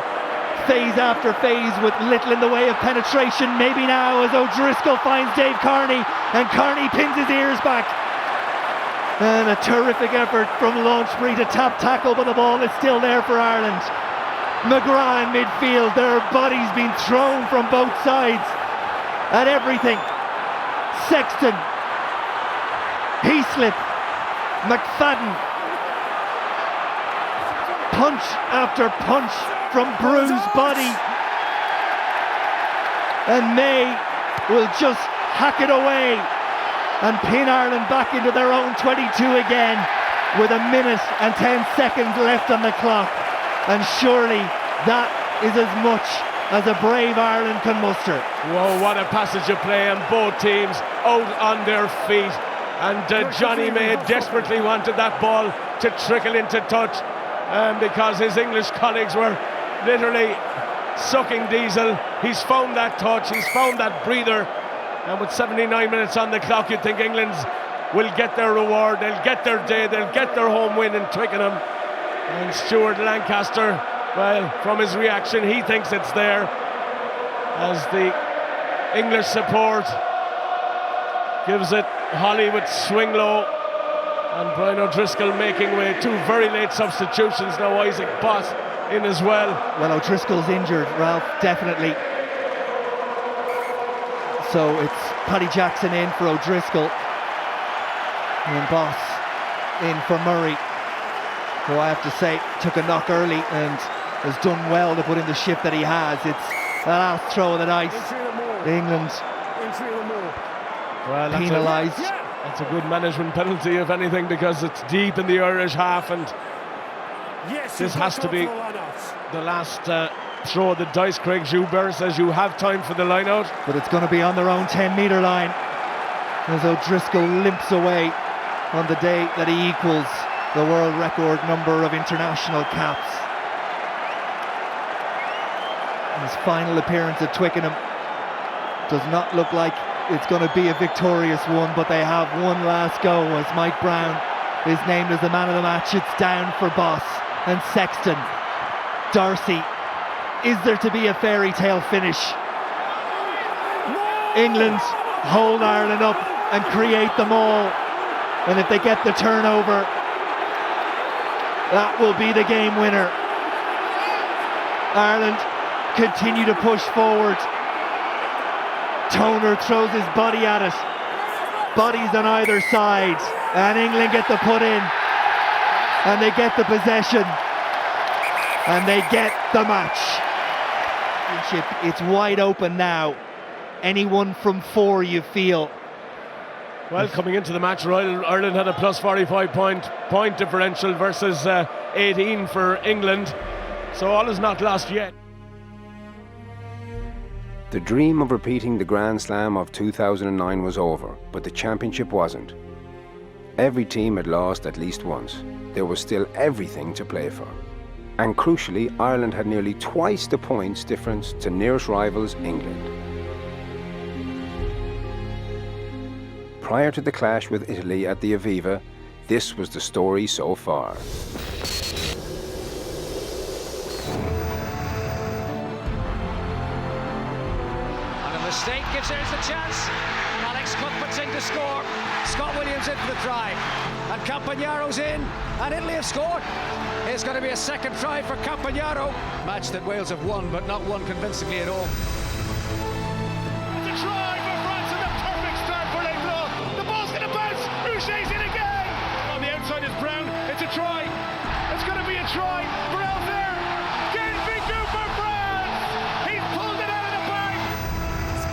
phase after phase with little in the way of penetration. Maybe now as O'Driscoll finds Dave Kearney, and Kearney pins his ears back. And a terrific effort from Launchbury to tap tackle, but the ball is still there for Ireland. McGrath in midfield, their bodies being thrown from both sides at everything. Sexton, Heaslip, McFadden, punch after punch from bruised body, and May will just hack it away and pin Ireland back into their own 22 again with 1 minute and 10 seconds left on the clock. And surely that is as much as a brave Ireland can muster. Whoa, what a passage of play, and both teams out on their feet. And Johnny May desperately wanted that ball to trickle into touch, because his English colleagues were literally sucking diesel. He's found that touch, he's found that breather, and with 79 minutes on the clock, you'd think England will get their reward, they'll get their day, they'll get their home win in Twickenham. And Stuart Lancaster, well, from his reaction, he thinks it's there, as the English support gives it Hollywood swing low, and Brian O'Driscoll making way. 2 very late substitutions now. Isaac Boss in as well. Well, O'Driscoll's injured, Ralph, definitely. So it's Paddy Jackson in for O'Driscoll, and Boss in for Murray, who I have to say took a knock early and has done well to put in the shift that he has. It's the last throw of the dice. England well, penalised. That's a good management penalty, if anything, because it's deep in the Irish half, and this has to be the last throw of the dice. Craig Joubert says you have time for the line out, but it's going to be on their own 10-metre line as O'Driscoll limps away on the day that he equals the world record number of international caps. His final appearance at Twickenham does not look like it's going to be a victorious one, but they have one last go as Mike Brown is named as the man of the match. It's down for Boss and Sexton. Darcy, is there to be a fairy tale finish? England hold Ireland up and create them all, and if they get the turnover, that will be the game winner. Ireland continue to push forward. Toner throws his body at it. Bodies on either side, and England get the put in, and they get the possession, and they get the match. It's wide open now. Anyone from 4, you feel? Well, coming into the match, Ireland had a plus 45 point differential versus 18 for England, so all is not lost yet. The dream of repeating the Grand Slam of 2009 was over, but the championship wasn't. Every team had lost at least once. There was still everything to play for. And crucially, Ireland had nearly twice the points difference to nearest rivals England. Prior to the clash with Italy at the Aviva, this was the story so far. Mistake gives there's the chance. Alex Cuthbert's in to score. Scott Williams in for the try. And Campagnaro's in. And Italy have scored. It's going to be a second try for Campagnaro. Match that Wales have won, but not won convincingly at all. It's a try for France and a perfect start for Les Bleus. The ball's going to bounce. Boucher's in again. On the outside is Brown. It's a try. It's going to be a try for Alzer. Game victory for France. He's pulled it out of the bag.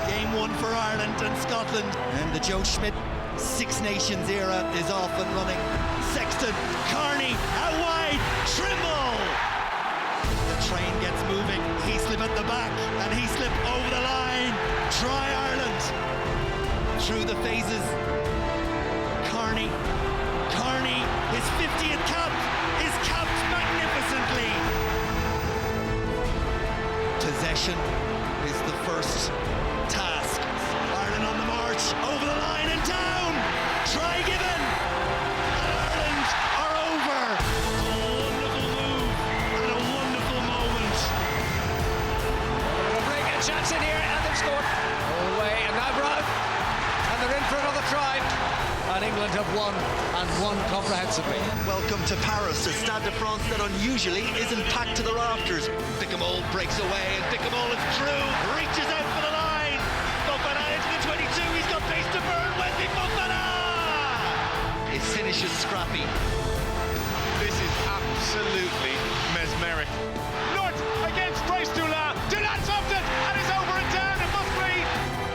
Game 1 for Ireland and Scotland, and the Joe Schmidt Six Nations era is off and running. Sexton, Kearney, out wide, Trimble! The train gets moving, Heaslip at the back, and Heaslip over the line. Try Ireland! Through the phases, Kearney, his 50th cap is capped magnificently. Possession is the first task. Ireland have won and won comprehensively. Welcome to Paris, a Stade de France that unusually isn't packed to the rafters. Bickemole breaks away, and Bickemole is through, reaches out for the line. Fofana into the 22, he's got pace to burn. Wesley Fofana! His finish is scrappy. This is absolutely mesmeric. North against Bryce Dulin. Dulin's off it, and it's over and down. It must be.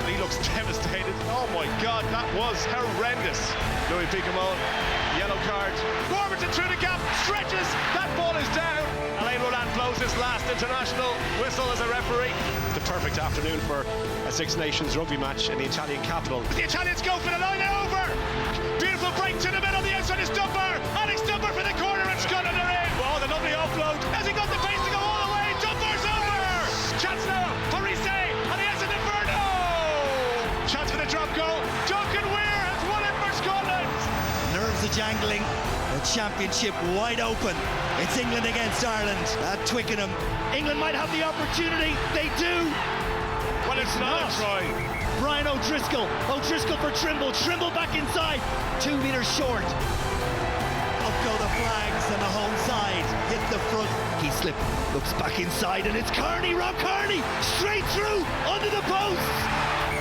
He looks devastated. Oh my God, that was horrendous. Louis Bickemole, yellow card. Warburton through the gap, stretches. That ball is down. Alain Roland blows his last international whistle as a referee. The perfect afternoon for a Six Nations rugby match in the Italian capital. The Italians go for the line and over. Beautiful break to the middle. The outside is Dunbar. Alex Dunbar for the corner, and Scotland are in. Oh, the lovely offload. Has he got the pace to go all the way? Dunbar's over. Chance now for Risse, and he has it in Inferno. Chance for the drop goal. Duncan Weir has won it for Scotland. Nerves are jangling. The championship wide open. It's England against Ireland at Twickenham. England might have the opportunity. They do. Well, it's not a try. Brian O'Driscoll. O'Driscoll for Trimble. Trimble back inside. 2 meters short. Up go the flags, and the home side hit the front. He slipped, looks back inside, and it's Kearney, Rob Kearney, straight through under the post.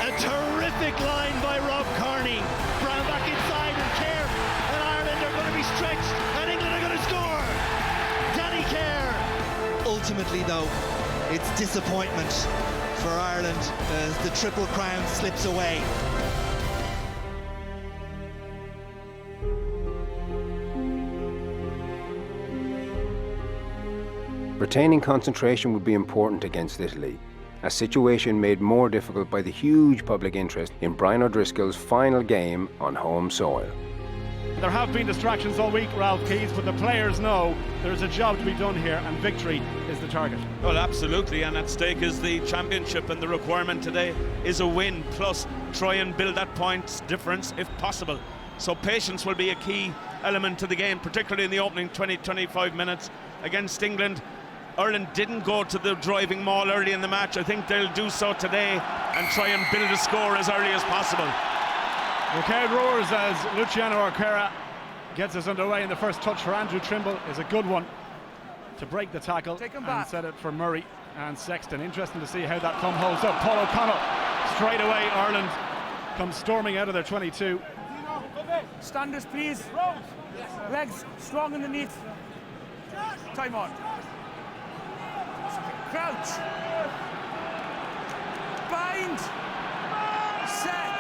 A terrific line by Rob Kearney. Brown back inside, and Kerr and Ireland are going to be stretched, and England are going to score. Danny Kerr. Ultimately, though, it's disappointment for Ireland as the Triple Crown slips away. Retaining concentration would be important against Italy, a situation made more difficult by the huge public interest in Brian O'Driscoll's final game on home soil. There have been distractions all week, Ralph Keys, but the players know there's a job to be done here, and victory is the target. Well, absolutely, and at stake is the championship, and the requirement today is a win, plus try and build that points difference if possible. So patience will be a key element to the game, particularly in the opening 20-25 minutes against England. Ireland didn't go to the driving maul early in the match. I think they'll do so today and try and build a score as early as possible. The crowd roars as Luciano O'Carra gets us underway, and the first touch for Andrew Trimble is a good one to break the tackle and set it for Murray and Sexton. Interesting to see how that thumb holds up. Paul O'Connell straight away. Ireland comes storming out of their 22. Standards, please. Legs strong underneath. Time on. Crouch. Bind. Set.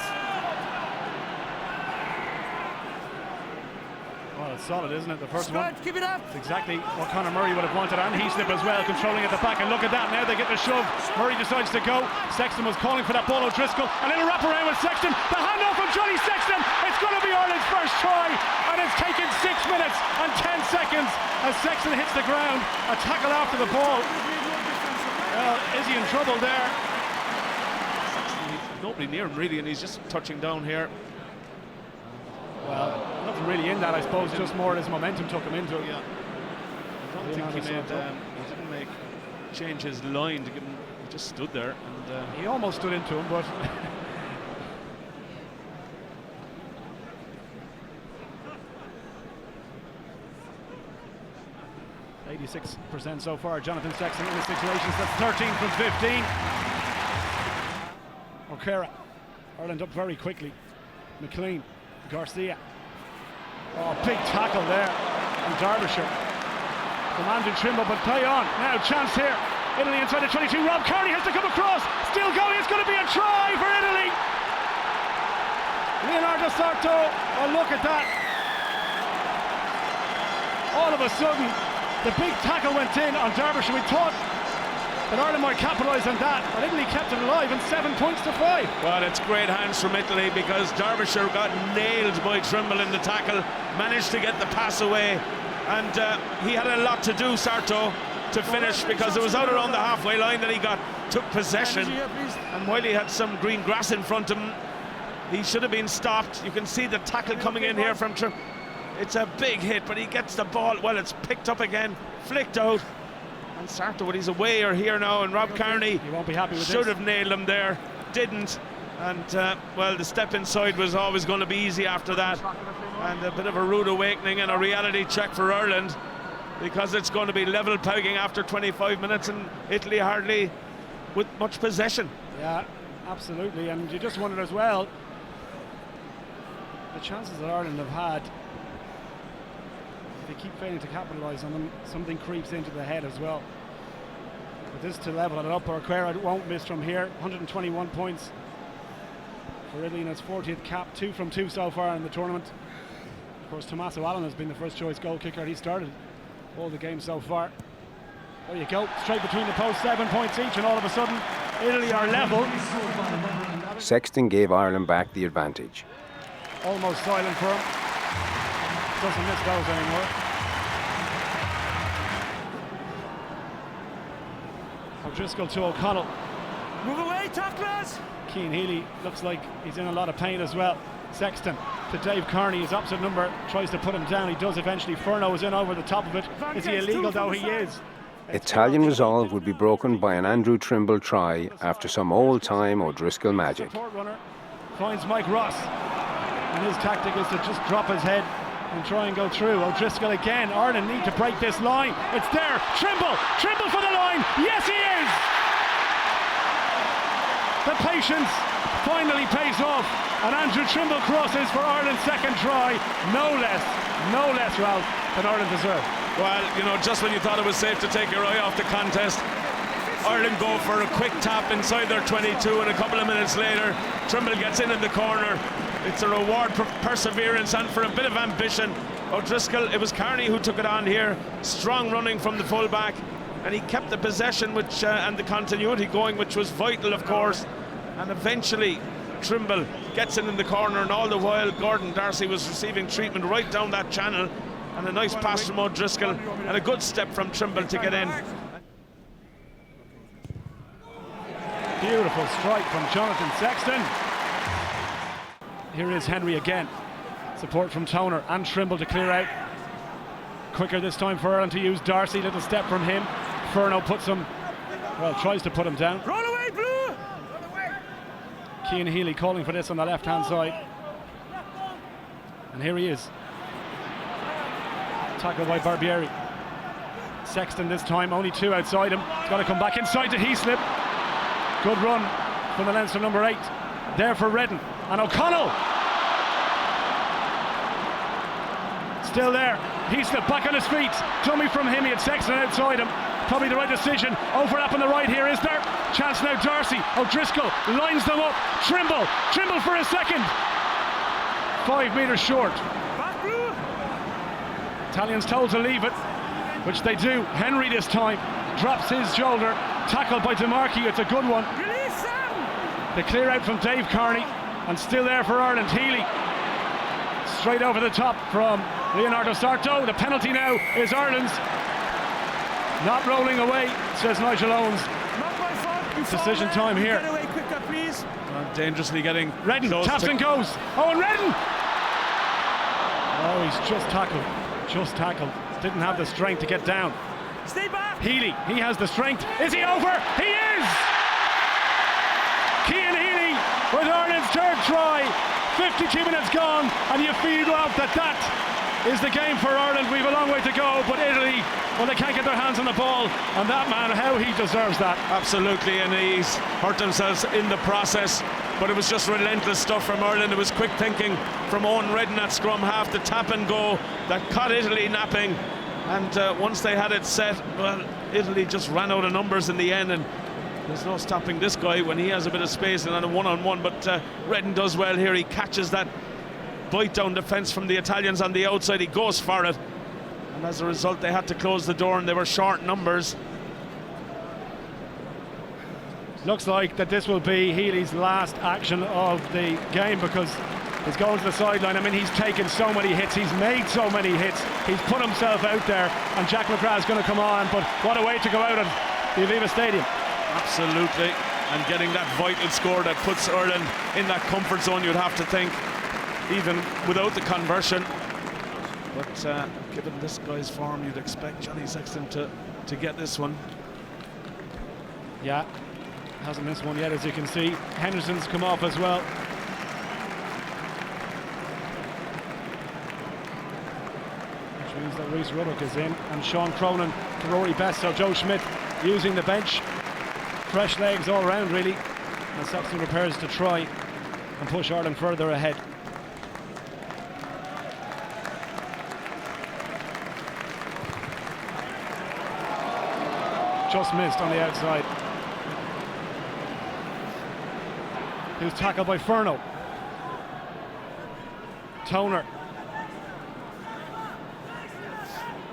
Well, it's solid, isn't it? The first one. Keep it up. It's exactly what Conor Murray would have wanted, and Heaslip as well, controlling at the back. And look at that, now they get the shove. Murray decides to go. Sexton was calling for that ball. O'Driscoll, a little wrap around with Sexton. The handoff from Johnny Sexton. It's going to be Ireland's first try, and it's taken 6 minutes and 10 seconds as Sexton hits the ground. A tackle after the ball. Well, is he in trouble there? Nobody near him really, and he's just touching down here. Well, nothing really in that, I suppose, just more his momentum took him into it. Yeah. I don't think he didn't change his line to give him, he just stood there. And he almost stood into him, but 86% so far. Jonathan Sexton in the situations. That's 13 from 15. O'Carra. Ireland up very quickly. McLean. Garcia. Oh, big tackle there from Derbyshire. From Andrew Trimble, but play on. Now, chance here. Italy inside the 22. Rob Kearney has to come across. Still going. It's going to be a try for Italy. Leonardo Sarto. Oh, look at that. All of a sudden, the big tackle went in on Derbyshire. We thought that Ireland might capitalise on that, but Italy kept it alive and 7 points to 5. Well, it's great hands from Italy because Derbyshire got nailed by Trimble in the tackle, managed to get the pass away, and he had a lot to do, Sarto, to finish, because it was out around the halfway line that he took possession, and while he had some green grass in front of him, he should have been stopped. You can see the tackle coming in here from Trimble. It's a big hit, but he gets the ball. Well, it's picked up again, flicked out. And Sarto, but he's away or here now, and Rob Kearney he won't be happy with should have nailed him there, didn't. And well, the step inside was always going to be easy after that, and a bit of a rude awakening and a reality check for Ireland, because it's going to be level pegging after 25 minutes, and Italy hardly with much possession. Yeah, absolutely. And you just wondered as well, the chances that Ireland have had, if they keep failing to capitalise on them, something creeps into the head as well. But this to level it up, Okwara won't miss from here. 121 points for Italy in its 40th cap, 2 from 2 so far in the tournament. Of course, Tommaso Allen has been the first choice goal kicker. He started all the games so far. There you go, straight between the posts, 7 points each, and all of a sudden Italy are level. Sexton gave Ireland back the advantage. Almost silent for him. Doesn't miss those anymore. O'Driscoll to O'Connell. Move away, tacklers! Cian Healy looks like he's in a lot of pain as well. Sexton to Dave Kearney, his opposite number, tries to put him down. He does eventually. Furno is in over the top of it. Is he illegal though? He is. Italian resolve would be broken by an Andrew Trimble try after some old-time O'Driscoll magic. Support runner finds Mike Ross, and his tactic is to just drop his head and try and go through. O'Driscoll again. Ireland need to break this line. It's there. Trimble for the line. Yes, he is. The patience finally pays off, and Andrew Trimble crosses for Ireland's second try. No less, Ralph, than Ireland deserved. Well, you know, just when you thought it was safe to take your eye off the contest, Ireland go for a quick tap inside their 22, and a couple of minutes later Trimble gets in the corner. It's a reward for perseverance and for a bit of ambition. O'Driscoll, it was Kearney who took it on here. Strong running from the fullback, and he kept the possession which and the continuity going, which was vital, of course. And eventually Trimble gets in the corner, and all the while Gordon Darcy was receiving treatment right down that channel. And a nice pass from O'Driscoll and a good step from Trimble to get in. Beautiful strike from Jonathan Sexton. Here is Henry again. Support from Toner and Trimble to clear out. Quicker this time for Ireland to use Darcy. Little step from him. Furno puts him, well, tries to put him down. Roll away, Blue! Cian Healy calling for this on the left-hand side. And here he is. Tackled by Barbieri. Sexton this time, only 2 outside him. He's got to come back inside to Heaslip. Good run from the Leinster number 8. There for Redden. And O'Connell. Still there. Heaslip back on his feet. Dummy from him. He had Sexton outside him. Probably the right decision. Overlap on the right here, is there? Chance now, Darcy. O'Driscoll lines them up. Trimble for a second. 5 metres short. Italians told to leave it, which they do. Henry this time drops his shoulder. Tackled by DeMarchi. It's a good one. The clear out from Dave Kearney, and still there for Ireland. Healy straight over the top from Leonardo Sarto. The penalty now is Ireland's. Not rolling away, says Nigel Owens. Decision time here. Get away quicker, please. Dangerously getting Redden taps and goes. Owen Redden. Oh, he's just tackled. Didn't have the strength to get down. Stay back. Healy, he has the strength. Is he over? He is! Cian Healy with Ireland's 3rd try. 52 minutes gone, and you feel off that is the game for Ireland. We've a long way to go, but Italy, well, they can't get their hands on the ball, and that man, how he deserves that. Absolutely, and he's hurt themselves in the process, but it was just relentless stuff from Ireland. It was quick thinking from Owen Redden at scrum half, the tap and go that caught Italy napping, and once they had it set, well, Italy just ran out of numbers in the end, and there's no stopping this guy when he has a bit of space and on a one-on-one. But Redden does well here. He catches that bite down defence from the Italians on the outside. He goes for it, and as a result they had to close the door, and they were short numbers. Looks like that this will be Healy's last action of the game, because he's going to the sideline. I mean, he's taken so many hits, he's made so many hits, he's put himself out there, and Jack McGrath's going to come on. But what a way to go out at the Aviva Stadium. Absolutely, and getting that vital score that puts Ireland in that comfort zone, you'd have to think, even without the conversion. But given this guy's form, you'd expect Johnny Sexton to get this one. Yeah, Hasn't missed one yet, as you can see. Henderson's come off as well. Which means that Rhys Ruddock is in, and Sean Cronin to Rory Best. So Joe Schmidt using the bench. Fresh legs all round, really. And Sexton prepares to try and push Ireland further ahead. Just missed on the outside. He was tackled by Furno. Toner.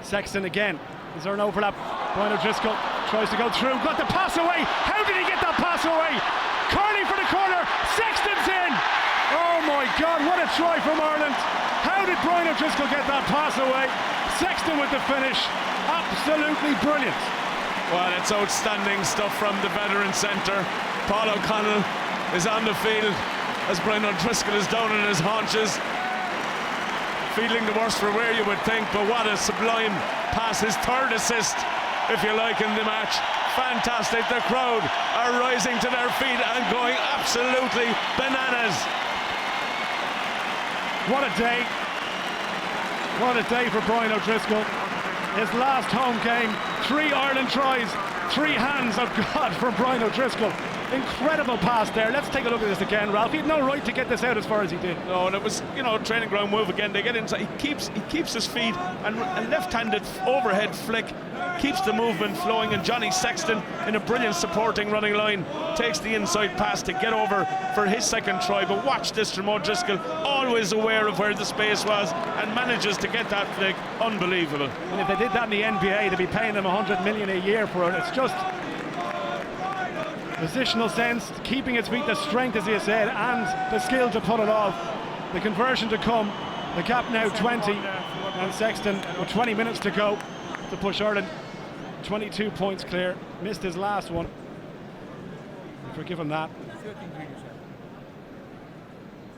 Sexton again. Is there an overlap? Brian O'Driscoll tries to go through. Got the pass away. How did he get that pass away? Carney for the corner. Sexton's in. Oh my God, what a try from Ireland. How did Brian O'Driscoll get that pass away? Sexton with the finish. Absolutely brilliant. Well, it's outstanding stuff from the veteran centre. Paul O'Connell is on the field as Brian O'Driscoll is down on his haunches, feeling the worst for wear, you would think, but what a sublime pass, his third assist, if you like, in the match. Fantastic. The crowd are rising to their feet and going absolutely bananas. What a day. What a day for Brian O'Driscoll. His last home game, 3 Ireland tries, 3 hands of God from Brian O'Driscoll. Incredible pass there. Let's take a look at this again, Ralph. He had no right to get this out as far as he did. No, and it was, training ground move again. They get inside. He keeps his feet, and a left-handed overhead flick keeps the movement flowing, and Johnny Sexton, in a brilliant supporting running line, takes the inside pass to get over for his second try. But watch this from O'Driscoll, always aware of where the space was, and manages to get that flick. Unbelievable. And if they did that in the NBA, they'd be paying them $100 million a year for it. It's just positional sense, keeping his feet, the strength, as you said, and the skill to pull it off. The conversion to come. The gap now 20, and Sexton with 20 minutes to go to push Ireland 22 points clear. Missed his last one. Forgive him that.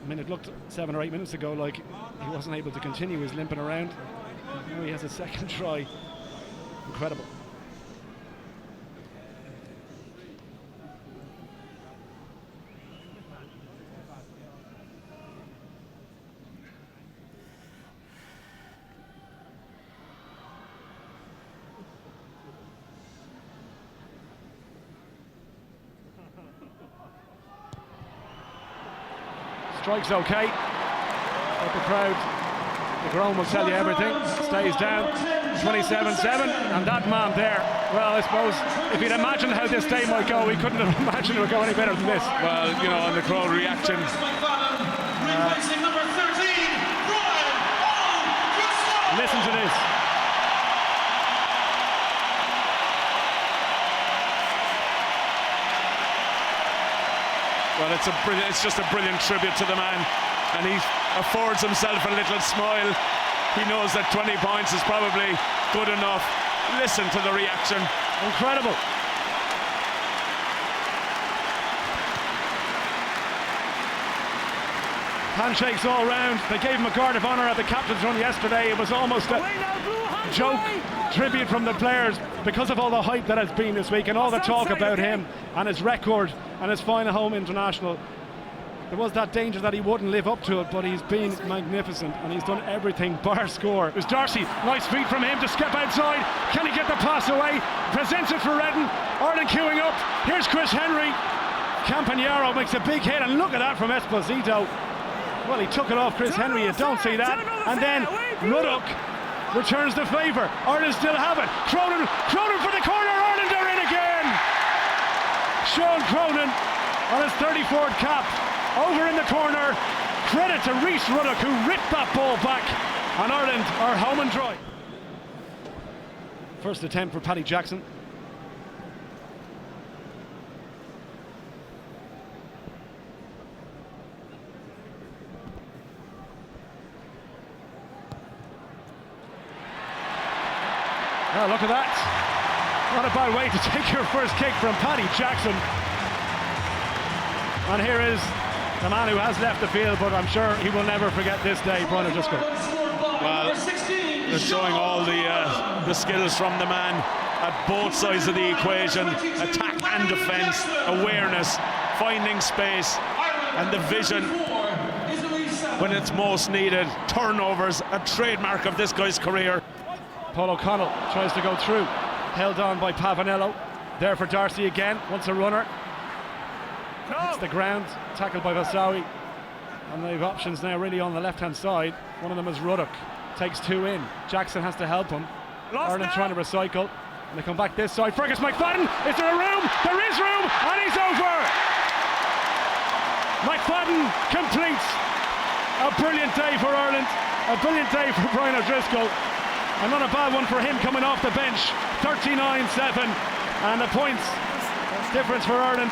I mean, it looked 7 or 8 minutes ago like he wasn't able to continue his limping around. Now he has a second try. Incredible. Strikes okay, but the crowd, the groan will tell you everything. Stays down, 27-7, and that man there, well, I suppose if you'd imagined how this day might go, we couldn't have imagined it would go any better than this. Well, on the crowd reaction. Listen to this. Well, it's just a brilliant tribute to the man, and he affords himself a little smile. He knows that 20 points is probably good enough. Listen to the reaction. Incredible. Handshakes all round. They gave him a guard of honour at the captain's run yesterday. It was almost a joke tribute from the players because of all the hype that has been this week and all the talk about him and his record and his final home international. There was that danger that he wouldn't live up to it, but he's been magnificent and he's done everything bar score. There's Darcy, nice feet from him to step outside. Can he get the pass away? Presents it for Redden. Ireland queuing up. Here's Chris Henry. Campagnaro makes a big hit, and look at that from Esposito. Well, he took it off Chris Henry, you don't see that. And then Ruddock returns the favour. Ireland still have it. Cronin for the corner. Ireland are in again. Sean Cronin on his 34th cap. Over in the corner. Credit to Rhys Ruddock, who ripped that ball back. And Ireland are home and dry. First attempt for Paddy Jackson. Oh, look at that. Not a bad way to take your first kick from Paddy Jackson. And here is the man who has left the field, but I'm sure he will never forget this day, Brian O'Driscoll. Well, they're showing all the skills from the man. at both sides of the equation, attack and defence, awareness, finding space, and the vision when it's most needed. Turnovers, a trademark of this guy's career. Paul O'Connell tries to go through, held on by Pavanello. There for Darcy again, wants a runner. Hits the ground, tackled by Vassawi. And they've options now really on the left-hand side. One of them is Ruddock, takes two in. Jackson has to help him. Ireland trying to recycle. And they come back this side. Fergus McFadden, is there a room? There is room, and he's over! McFadden completes a brilliant day for Ireland, a brilliant day for Brian O'Driscoll. And not a bad one for him coming off the bench. 39-7, and the points difference for Ireland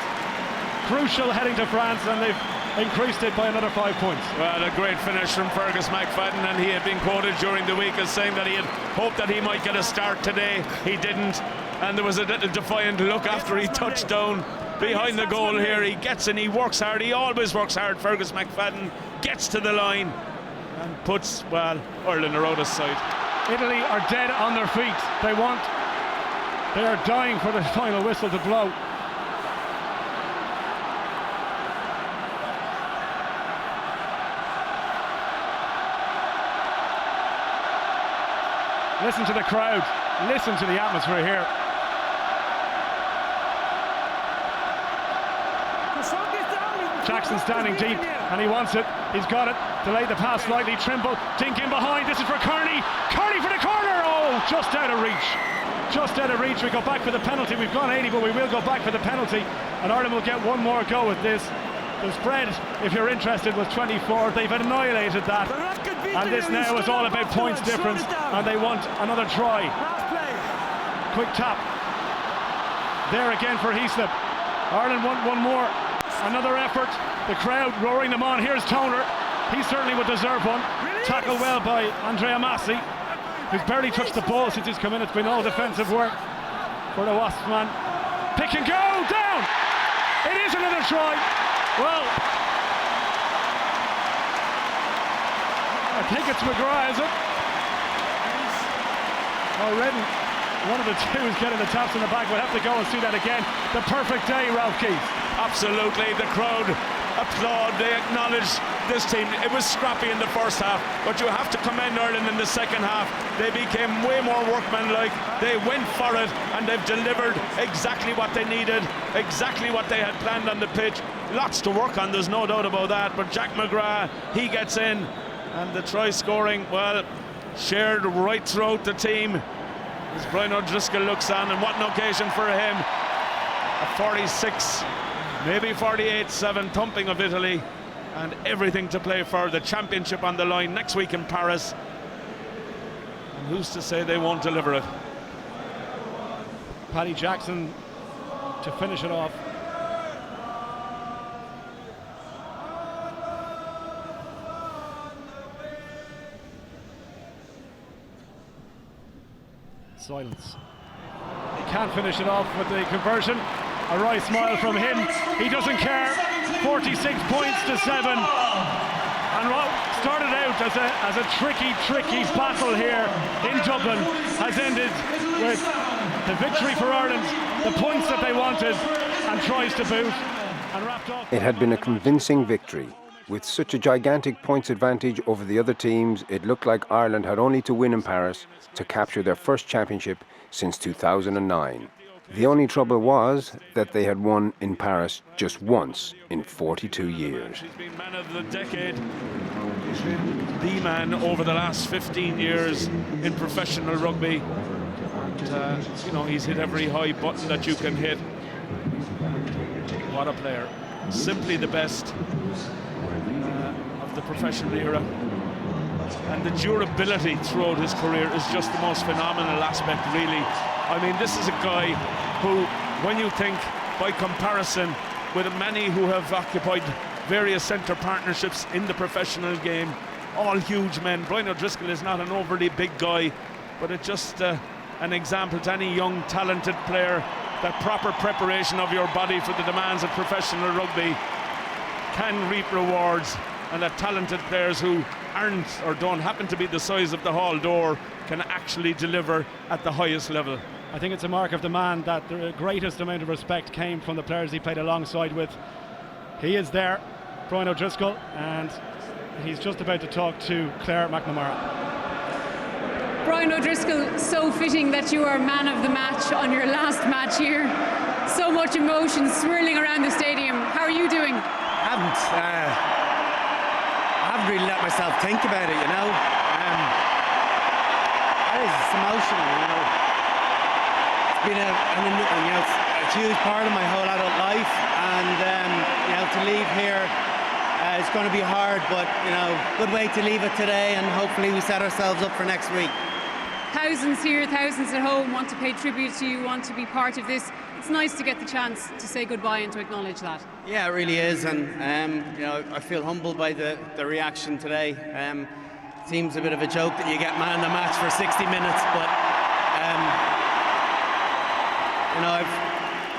crucial heading to France, and they've increased it by another 5 points. Well, a great finish from Fergus McFadden, and he had been quoted during the week as saying that he had hoped that he might get a start today. He didn't, and there was a little defiant look after he touched down behind the goal here. He gets in, he works hard, he always works hard. Fergus McFadden gets to the line and puts, well, Ireland are out of sight. Italy are dead on their feet. They are dying for the final whistle to blow. Listen to the crowd, listen to the atmosphere here. Jackson standing deep, and he wants it. He's got it. Delayed the pass slightly. Trimble, Dink in behind. This is for Kearney. Kearney for the corner. Oh, just out of reach. Just out of reach. We go back for the penalty. We've gone 80, but we will go back for the penalty. And Ireland will get one more go at this. The spread, if you're interested, was 24. They've annihilated that. And this now is all about points difference. And they want another try. Quick tap. There again for Heaslip. Ireland want one more. Another effort. The crowd roaring them on. Here's Toner. He certainly would deserve one. Tackled well by Andrea Massi, who's barely touched the ball since he's come in. It's been all defensive work for the Wasps man. Pick and go, down! It is another try. Well, I think it's McGrath, is it? Oh, Redden, one of the two is getting the taps in the back. We'll have to go and see that again. The perfect day, Ralph Keith. Absolutely, the crowd applaud, they acknowledge this team. It was scrappy in the first half, but you have to commend Ireland in the second half. They became way more workmanlike, they went for it, and they've delivered exactly what they needed, exactly what they had planned on the pitch. Lots to work on, there's no doubt about that, but Jack McGrath, he gets in, and the try scoring, well, shared right throughout the team as Brian O'Driscoll looks on, and what an occasion for him. A 46, maybe 48-7 thumping of Italy, and everything to play for. The championship on the line next week in Paris, and who's to say they won't deliver it? Paddy Jackson to finish it off. Silence. He can't finish it off with the conversion. A wry smile from him. He doesn't care. 46 points to 7. And what started out as a tricky battle here in Dublin has ended with the victory for Ireland, the points that they wanted, and tries to boot, and wrapped off. It had been a convincing victory. With such a gigantic points advantage over the other teams, it looked like Ireland had only to win in Paris to capture their first championship since 2009. The only trouble was that they had won in Paris just once in 42 years. He's been man of the decade. He's been the man over the last 15 years in professional rugby. And, you know, he's hit every high button that you can hit. What a player. Simply the best of the professional era. And the durability throughout his career is just the most phenomenal aspect, really. I mean, this is a guy who, when you think by comparison with many who have occupied various centre partnerships in the professional game, all huge men. Brian O'Driscoll is not an overly big guy, but it's just an example to any young, talented player that proper preparation of your body for the demands of professional rugby can reap rewards, and that talented players who aren't or don't happen to be the size of the hall door can actually deliver at the highest level. I think it's a mark of the man that the greatest amount of respect came from the players he played alongside with. He is there, Brian O'Driscoll, and he's just about to talk to Claire McNamara. Brian O'Driscoll, so fitting that you are man of the match on your last match here. So much emotion swirling around the stadium. How are you doing? I haven't really let myself think about it, you know. It's emotional, you know. It's been a huge part of my whole adult life, and to leave here, it's going to be hard, but good way to leave it today, and hopefully we set ourselves up for next week. Thousands here, thousands at home want to pay tribute to you, want to be part of this. It's nice to get the chance to say goodbye and to acknowledge that. Yeah, it really is, and I feel humbled by the reaction today. Seems a bit of a joke that you get man of the match for 60 minutes, but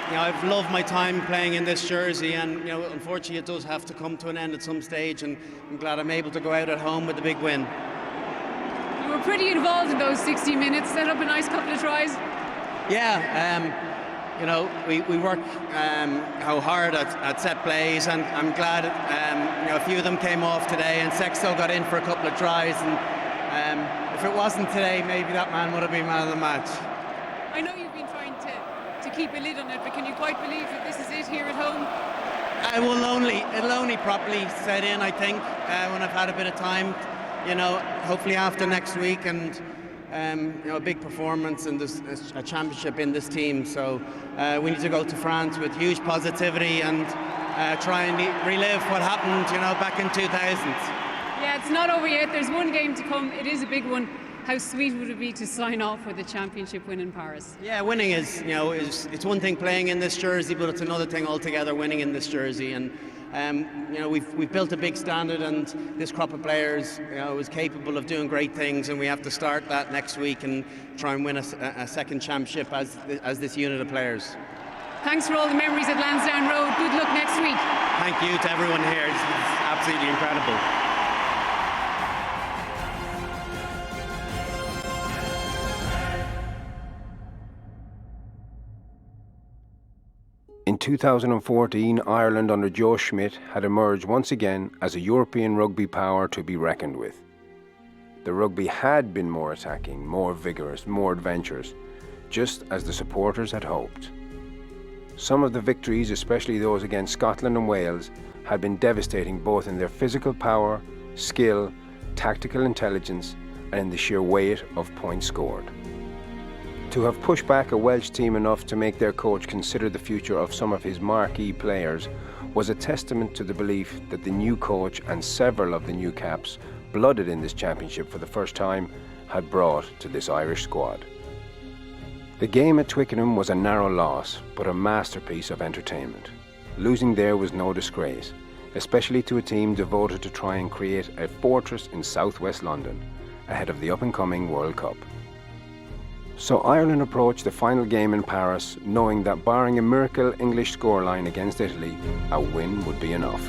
I've loved my time playing in this jersey, and unfortunately it does have to come to an end at some stage, and I'm glad I'm able to go out at home with a big win. You were pretty involved in those 60 minutes, set up a nice couple of tries. Yeah, we work hard at set plays, and I'm glad a few of them came off today, and Sexto got in for a couple of tries, and if it wasn't today, maybe that man would have been man of the match. I know you've been trying to keep a lid on it, but can you quite believe that this is it here at home? It'll only properly set in, I think, when I've had a bit of time. Hopefully after next week, and a big performance in this a championship in this team. So we need to go to France with huge positivity and try and relive what happened, back in 2000. Yeah, it's not over yet. There's one game to come. It is a big one. How sweet would it be to sign off with a championship win in Paris? Yeah, winning is it's one thing playing in this jersey, but it's another thing altogether winning in this jersey. And we've built a big standard, and this crop of players is capable of doing great things, and we have to start that next week and try and win a second championship as this unit of players. Thanks for all the memories at Lansdowne Road. Good luck next week. Thank you to everyone here. It's absolutely incredible. In 2014, Ireland under Joe Schmidt had emerged once again as a European rugby power to be reckoned with. The rugby had been more attacking, more vigorous, more adventurous, just as the supporters had hoped. Some of the victories, especially those against Scotland and Wales, had been devastating both in their physical power, skill, tactical intelligence, and in the sheer weight of points scored. To have pushed back a Welsh team enough to make their coach consider the future of some of his marquee players was a testament to the belief that the new coach and several of the new caps, blooded in this championship for the first time, had brought to this Irish squad. The game at Twickenham was a narrow loss, but a masterpiece of entertainment. Losing there was no disgrace, especially to a team devoted to try and create a fortress in southwest London, ahead of the up-and-coming World Cup. So Ireland approached the final game in Paris, knowing that barring a miracle English scoreline against Italy, a win would be enough.